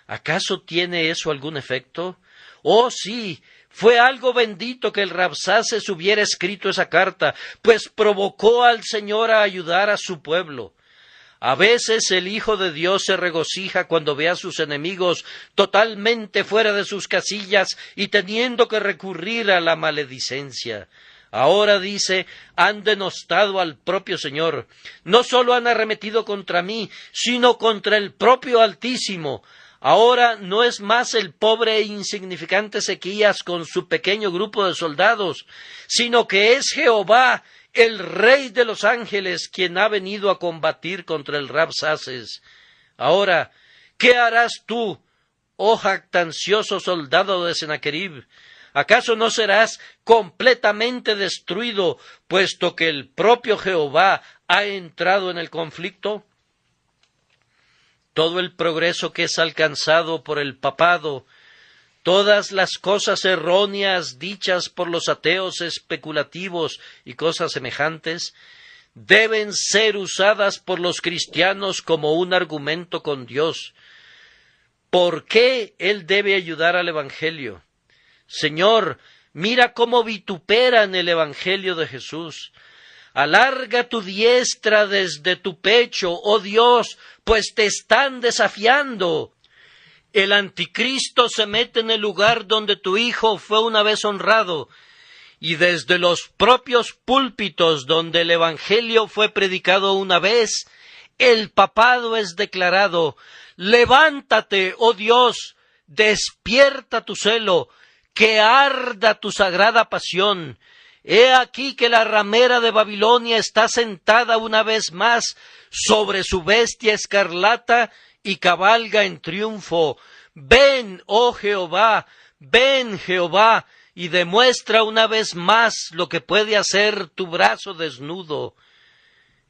¿Acaso tiene eso algún efecto? Oh, sí, fue algo bendito que el Rabsaces hubiera escrito esa carta, pues provocó al Señor a ayudar a su pueblo. A veces el Hijo de Dios se regocija cuando ve a sus enemigos totalmente fuera de sus casillas y teniendo que recurrir a la maledicencia. Ahora dice: han denostado al propio Señor. No solo han arremetido contra mí, sino contra el propio Altísimo. Ahora no es más el pobre e insignificante Ezequías con su pequeño grupo de soldados, sino que es Jehová, el Rey de los ángeles, quien ha venido a combatir contra el Rabsaces. Ahora, ¿qué harás tú, oh jactancioso soldado de Sennacherib? ¿Acaso no serás completamente destruido, puesto que el propio Jehová ha entrado en el conflicto? Todo el progreso que es alcanzado por el papado, todas las cosas erróneas dichas por los ateos especulativos y cosas semejantes, deben ser usadas por los cristianos como un argumento con Dios. ¿Por qué Él debe ayudar al Evangelio? Señor, mira cómo vituperan el Evangelio de Jesús. Alarga tu diestra desde tu pecho, oh Dios, pues te están desafiando. El anticristo se mete en el lugar donde tu Hijo fue una vez honrado, y desde los propios púlpitos donde el Evangelio fue predicado una vez, el papado es declarado: levántate, oh Dios, despierta tu celo, que arda tu sagrada pasión. He aquí que la ramera de Babilonia está sentada una vez más sobre su bestia escarlata y cabalga en triunfo. Ven, oh Jehová, ven, Jehová, y demuestra una vez más lo que puede hacer tu brazo desnudo.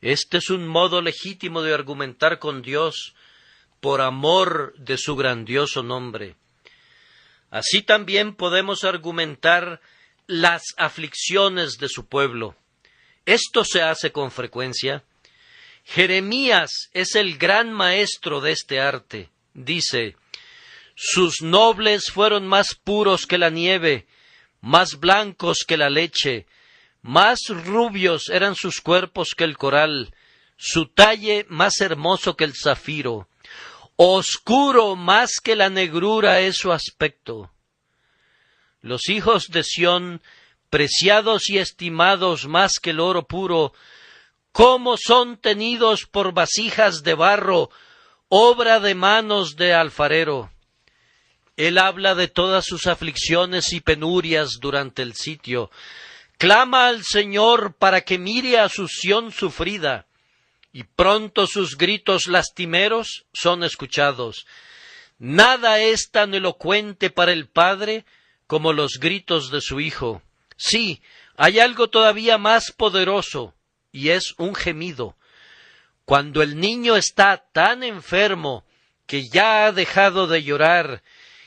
Este es un modo legítimo de argumentar con Dios por amor de su grandioso nombre. Así también podemos argumentar las aflicciones de su pueblo. Esto se hace con frecuencia. Jeremías es el gran maestro de este arte. Dice: sus nobles fueron más puros que la nieve, más blancos que la leche, más rubios eran sus cuerpos que el coral, su talle más hermoso que el zafiro, oscuro más que la negrura es su aspecto. Los hijos de Sión, preciados y estimados más que el oro puro, cómo son tenidos por vasijas de barro, obra de manos de alfarero. Él habla de todas sus aflicciones y penurias durante el sitio. Clama al Señor para que mire a su Sión sufrida, y pronto sus gritos lastimeros son escuchados. Nada es tan elocuente para el Padre como los gritos de su Hijo. Sí, hay algo todavía más poderoso, y es un gemido. Cuando el niño está tan enfermo que ya ha dejado de llorar,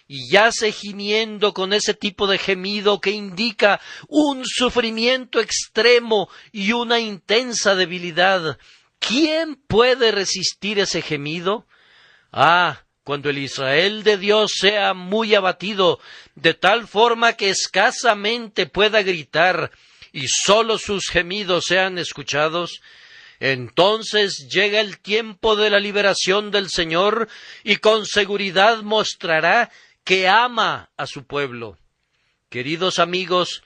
y yace gimiendo con ese tipo de gemido que indica un sufrimiento extremo y una intensa debilidad, ¿quién puede resistir ese gemido? Ah, cuando el Israel de Dios sea muy abatido, de tal forma que escasamente pueda gritar y sólo sus gemidos sean escuchados, entonces llega el tiempo de la liberación del Señor y con seguridad mostrará que ama a su pueblo. Queridos amigos,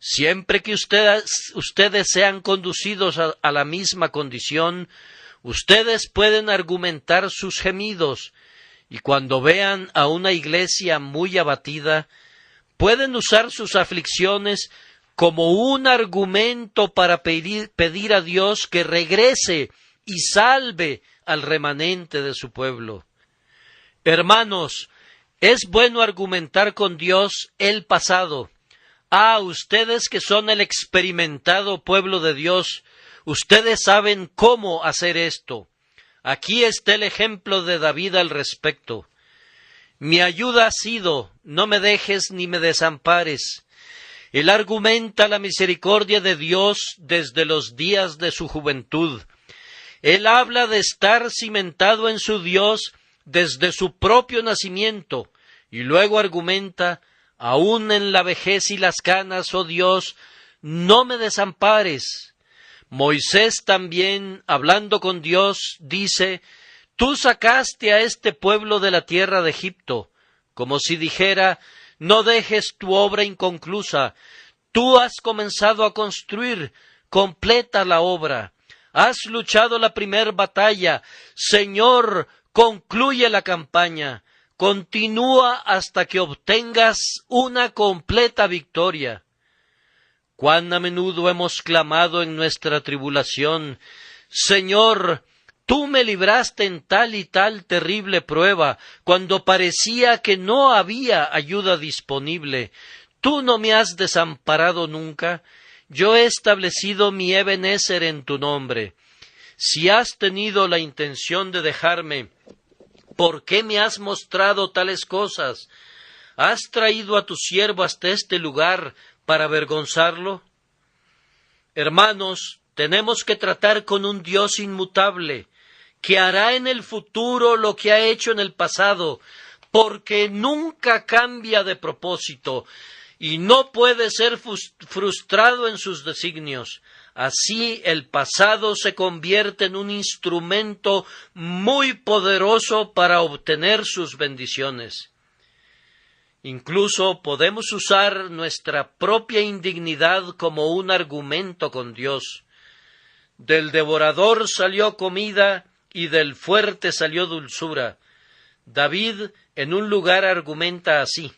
siempre que ustedes sean conducidos a la misma condición, ustedes pueden argumentar sus gemidos, y cuando vean a una iglesia muy abatida, pueden usar sus aflicciones como un argumento para pedir a Dios que regrese y salve al remanente de su pueblo. Hermanos, es bueno argumentar con Dios el pasado. Ustedes que son el experimentado pueblo de Dios, ustedes saben cómo hacer esto. Aquí está el ejemplo de David al respecto. Mi ayuda ha sido, no me dejes ni me desampares. Él argumenta la misericordia de Dios desde los días de su juventud. Él habla de estar cimentado en su Dios desde su propio nacimiento, y luego argumenta, aún en la vejez y las canas, oh Dios, no me desampares. Moisés también, hablando con Dios, dice, tú sacaste a este pueblo de la tierra de Egipto, como si dijera, no dejes tu obra inconclusa. Tú has comenzado a construir, completa la obra. Has luchado la primer batalla. Señor, concluye la campaña. Continúa hasta que obtengas una completa victoria. Cuán a menudo hemos clamado en nuestra tribulación, Señor, tú me libraste en tal y tal terrible prueba, cuando parecía que no había ayuda disponible. Tú no me has desamparado nunca. Yo he establecido mi Ebenezer en tu nombre. Si has tenido la intención de dejarme, ¿por qué me has mostrado tales cosas? ¿Has traído a tu siervo hasta este lugar para avergonzarlo? Hermanos, tenemos que tratar con un Dios inmutable, que hará en el futuro lo que ha hecho en el pasado, porque nunca cambia de propósito y no puede ser frustrado en sus designios. Así el pasado se convierte en un instrumento muy poderoso para obtener sus bendiciones. Incluso podemos usar nuestra propia indignidad como un argumento con Dios. Del devorador salió comida y del fuerte salió dulzura. David en un lugar argumenta así: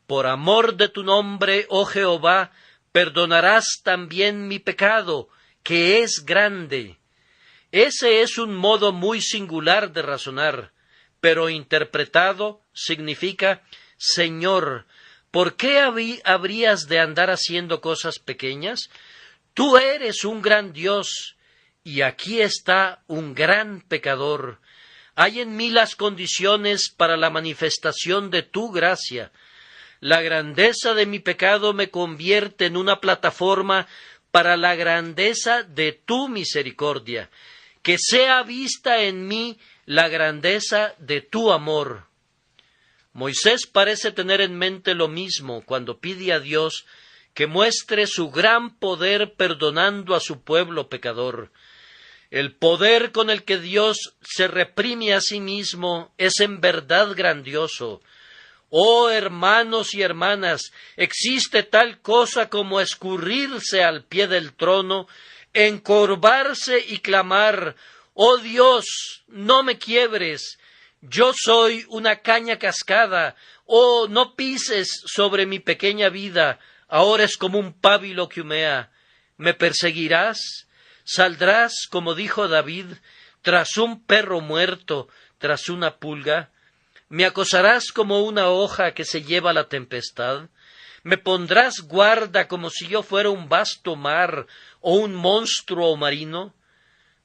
por amor de tu nombre, oh Jehová, perdonarás también mi pecado, que es grande. Ese es un modo muy singular de razonar, pero interpretado significa: Señor, ¿por qué habrías de andar haciendo cosas pequeñas? Tú eres un gran Dios, y aquí está un gran pecador. Hay en mí las condiciones para la manifestación de tu gracia. La grandeza de mi pecado me convierte en una plataforma para la grandeza de tu misericordia. Que sea vista en mí la grandeza de tu amor. Moisés parece tener en mente lo mismo cuando pide a Dios que muestre su gran poder perdonando a su pueblo pecador. El poder con el que Dios se reprime a sí mismo es en verdad grandioso. Oh hermanos y hermanas, existe tal cosa como escurrirse al pie del trono, encorvarse y clamar: oh Dios, no me quiebres, yo soy una caña cascada, oh no pises sobre mi pequeña vida, ahora es como un pábilo que humea. ¿Me perseguirás? ¿Saldrás, como dijo David, tras un perro muerto, tras una pulga? ¿Me acosarás como una hoja que se lleva la tempestad? ¿Me pondrás guarda como si yo fuera un vasto mar o un monstruo marino?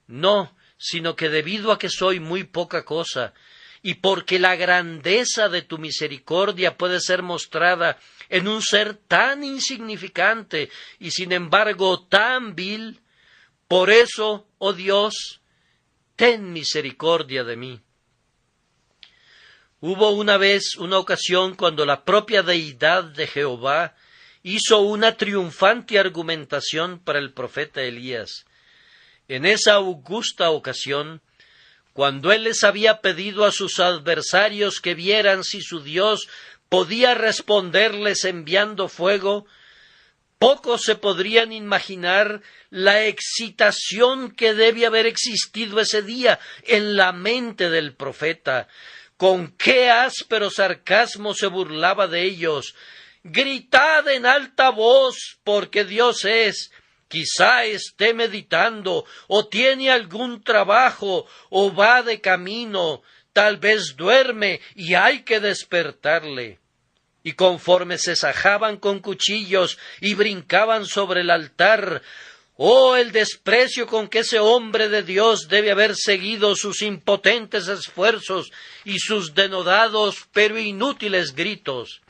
No, sino que debido a que soy muy poca cosa, y porque la grandeza de tu misericordia puede ser mostrada en un ser tan insignificante y sin embargo tan vil, por eso, oh Dios, ten misericordia de mí. Hubo una ocasión cuando la propia deidad de Jehová hizo una triunfante argumentación para el profeta Elías. En esa augusta ocasión, cuando él les había pedido a sus adversarios que vieran si su Dios podía responderles enviando fuego, pocos se podrían imaginar la excitación que debe haber existido ese día en la mente del profeta. Con qué áspero sarcasmo se burlaba de ellos. Gritad en alta voz, porque Dios es. Quizá esté meditando, o tiene algún trabajo, o va de camino, tal vez duerme y hay que despertarle. Y conforme se sajaban con cuchillos y brincaban sobre el altar, ¡oh, el desprecio con que ese hombre de Dios debe haber seguido sus impotentes esfuerzos y sus denodados pero inútiles gritos!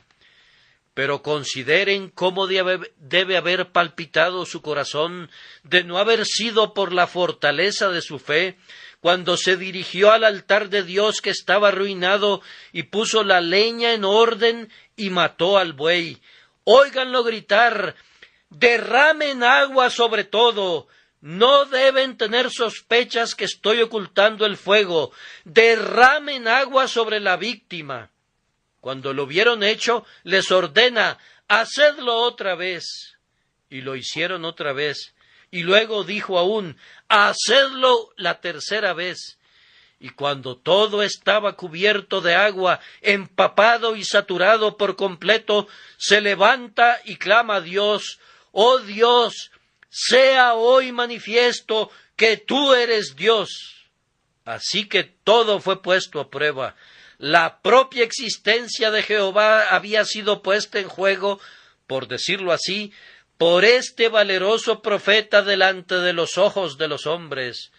Pero consideren cómo debe haber palpitado su corazón de no haber sido por la fortaleza de su fe, cuando se dirigió al altar de Dios que estaba arruinado y puso la leña en orden y mató al buey. Óiganlo gritar: derramen agua sobre todo. No deben tener sospechas que estoy ocultando el fuego. Derramen agua sobre la víctima. Cuando lo hubieron hecho, les ordena: hacedlo otra vez. Y lo hicieron otra vez. Y luego dijo aún: hacedlo la tercera vez. Y cuando todo estaba cubierto de agua, empapado y saturado por completo, se levanta y clama a Dios: oh Dios, sea hoy manifiesto que tú eres Dios. Así que todo fue puesto a prueba. La propia existencia de Jehová había sido puesta en juego, por decirlo así, por este valeroso profeta delante de los ojos de los hombres.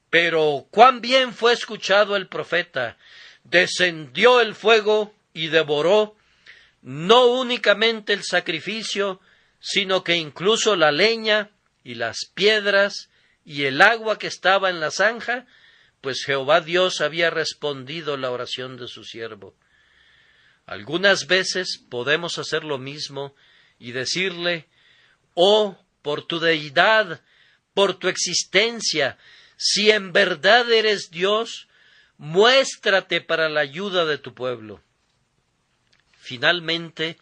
Pero cuán bien fue escuchado el profeta. Descendió el fuego y devoró no únicamente el sacrificio, sino que incluso la leña y las piedras y el agua que estaba en la zanja, pues Jehová Dios había respondido la oración de su siervo. Algunas veces podemos hacer lo mismo y decirle: oh, por tu deidad, por tu existencia, si en verdad eres Dios, muéstrate para la ayuda de tu pueblo. Finalmente,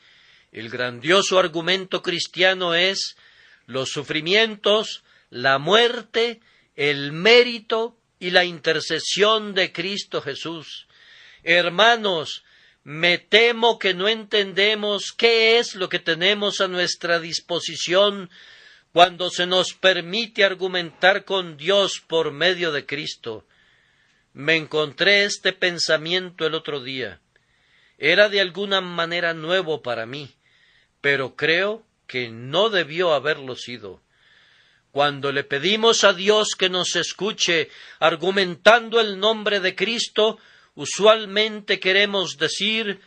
el grandioso argumento cristiano es los sufrimientos, la muerte, el mérito y la intercesión de Cristo Jesús. Hermanos, me temo que no entendemos qué es lo que tenemos a nuestra disposición cuando se nos permite argumentar con Dios por medio de Cristo. Me encontré este pensamiento el otro día. Era de alguna manera nuevo para mí, pero creo que no debió haberlo sido. Cuando le pedimos a Dios que nos escuche argumentando el nombre de Cristo, usualmente queremos decir: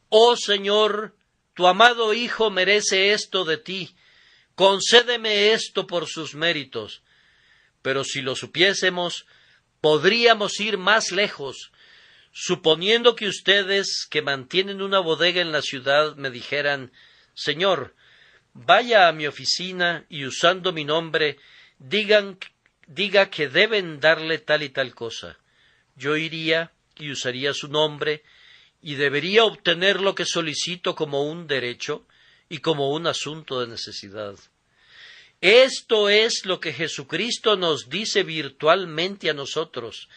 oh Señor, tu amado Hijo merece esto de ti, concédeme esto por sus méritos. Pero si lo supiésemos, podríamos ir más lejos. Suponiendo que ustedes, que mantienen una bodega en la ciudad, me dijeran: Señor, vaya a mi oficina y usando mi nombre diga que deben darle tal y tal cosa. Yo iría y usaría su nombre y debería obtener lo que solicito como un derecho y como un asunto de necesidad. Esto es lo que Jesucristo nos dice virtualmente a nosotros.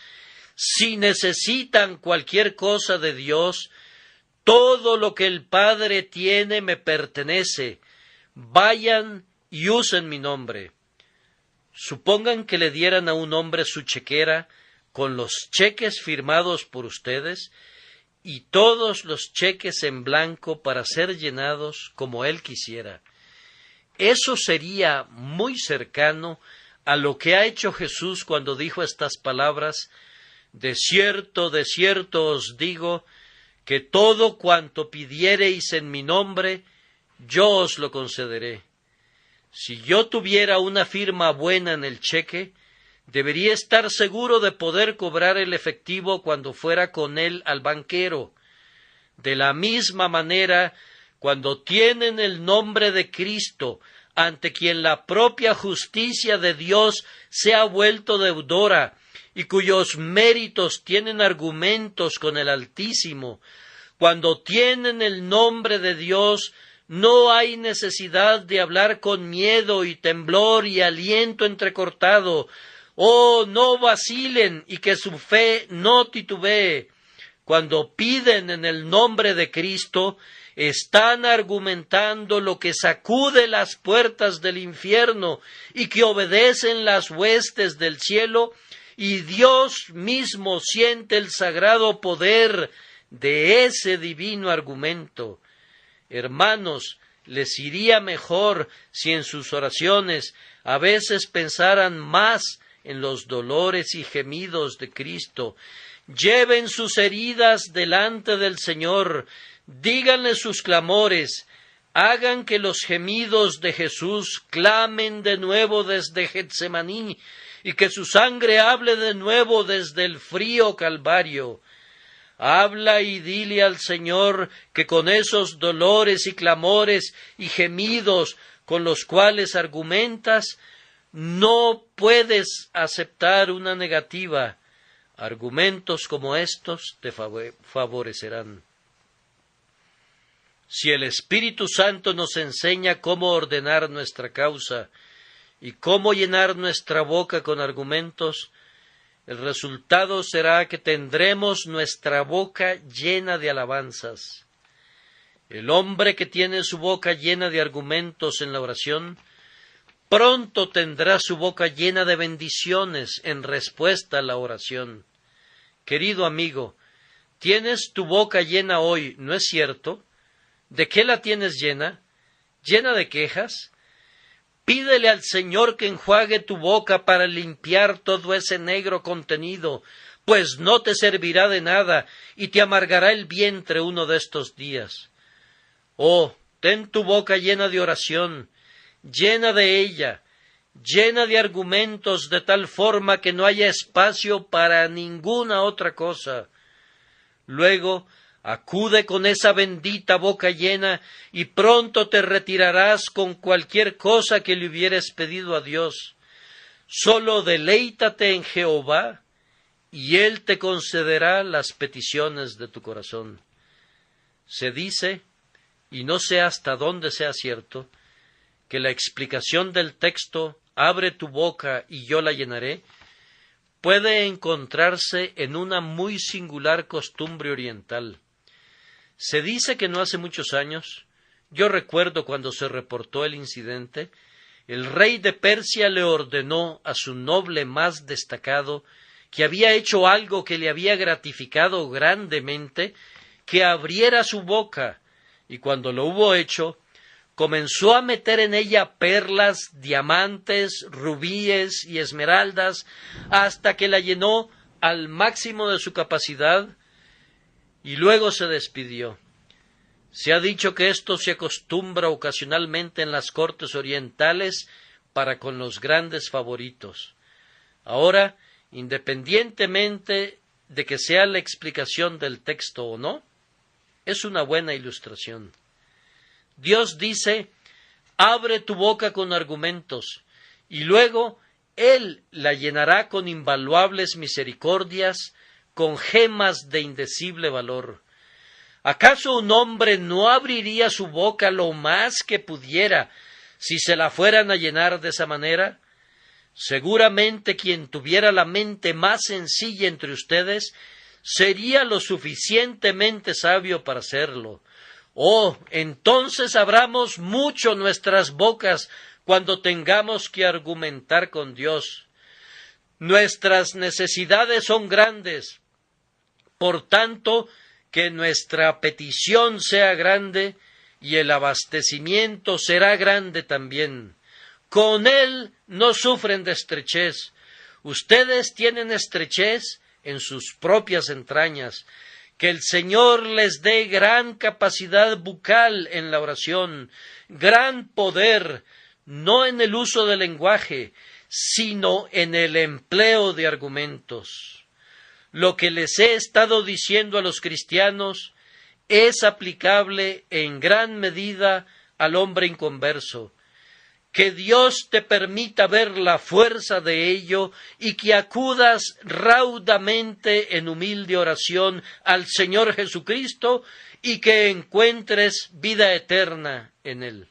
Si necesitan cualquier cosa de Dios, todo lo que el Padre tiene me pertenece. Vayan y usen mi nombre. Supongan que le dieran a un hombre su chequera con los cheques firmados por ustedes y todos los cheques en blanco para ser llenados como él quisiera. Eso sería muy cercano a lo que ha hecho Jesús cuando dijo estas palabras: de cierto os digo, que todo cuanto pidiereis en mi nombre, yo os lo concederé. Si yo tuviera una firma buena en el cheque, Debería estar seguro de poder cobrar el efectivo cuando fuera con él al banquero. De la misma manera, cuando tienen el nombre de Cristo, ante quien la propia justicia de Dios se ha vuelto deudora, y cuyos méritos tienen argumentos con el Altísimo, cuando tienen el nombre de Dios, no hay necesidad de hablar con miedo y temblor y aliento entrecortado. Oh, no vacilen y que su fe no titubee. Cuando piden en el nombre de Cristo, están argumentando lo que sacude las puertas del infierno y que obedecen las huestes del cielo, y Dios mismo siente el sagrado poder de ese divino argumento. Hermanos, les iría mejor si en sus oraciones a veces pensaran más en los dolores y gemidos de Cristo. Lleven sus heridas delante del Señor, díganle sus clamores, hagan que los gemidos de Jesús clamen de nuevo desde Getsemaní, y que su sangre hable de nuevo desde el frío Calvario. Habla y dile al Señor que con esos dolores y clamores y gemidos con los cuales argumentas, no puedes aceptar una negativa. Argumentos como estos te favorecerán. Si el Espíritu Santo nos enseña cómo ordenar nuestra causa y cómo llenar nuestra boca con argumentos, el resultado será que tendremos nuestra boca llena de alabanzas. El hombre que tiene su boca llena de argumentos en la oración, pronto tendrá su boca llena de bendiciones en respuesta a la oración. Querido amigo, tienes tu boca llena hoy, ¿no es cierto? ¿De qué la tienes llena? ¿Llena de quejas? Pídele al Señor que enjuague tu boca para limpiar todo ese negro contenido, pues no te servirá de nada y te amargará el vientre uno de estos días. Oh, ten tu boca llena de oración, llena de ella, llena de argumentos de tal forma que no haya espacio para ninguna otra cosa. Luego, acude con esa bendita boca llena y pronto te retirarás con cualquier cosa que le hubieras pedido a Dios. Solo deleítate en Jehová y Él te concederá las peticiones de tu corazón. Se dice, y no sé hasta dónde sea cierto, que la explicación del texto «abre tu boca y yo la llenaré» puede encontrarse en una muy singular costumbre oriental. Se dice que no hace muchos años, yo recuerdo cuando se reportó el incidente, el rey de Persia le ordenó a su noble más destacado, que había hecho algo que le había gratificado grandemente, que abriera su boca, y cuando lo hubo hecho, comenzó a meter en ella perlas, diamantes, rubíes y esmeraldas, hasta que la llenó al máximo de su capacidad, y luego se despidió. Se ha dicho que esto se acostumbra ocasionalmente en las cortes orientales para con los grandes favoritos. Ahora, independientemente de que sea la explicación del texto o no, es una buena ilustración. Dios dice, abre tu boca con argumentos, y luego Él la llenará con invaluables misericordias, con gemas de indecible valor. ¿Acaso un hombre no abriría su boca lo más que pudiera si se la fueran a llenar de esa manera? Seguramente quien tuviera la mente más sencilla entre ustedes sería lo suficientemente sabio para hacerlo. Oh, entonces abramos mucho nuestras bocas cuando tengamos que argumentar con Dios. Nuestras necesidades son grandes, por tanto, que nuestra petición sea grande y el abastecimiento será grande también. Con Él no sufren de estrechez. Ustedes tienen estrechez en sus propias entrañas. Que el Señor les dé gran capacidad bucal en la oración, gran poder, no en el uso del lenguaje, sino en el empleo de argumentos. Lo que les he estado diciendo a los cristianos es aplicable en gran medida al hombre inconverso. Que Dios te permita ver la fuerza de ello y que acudas raudamente en humilde oración al Señor Jesucristo y que encuentres vida eterna en Él.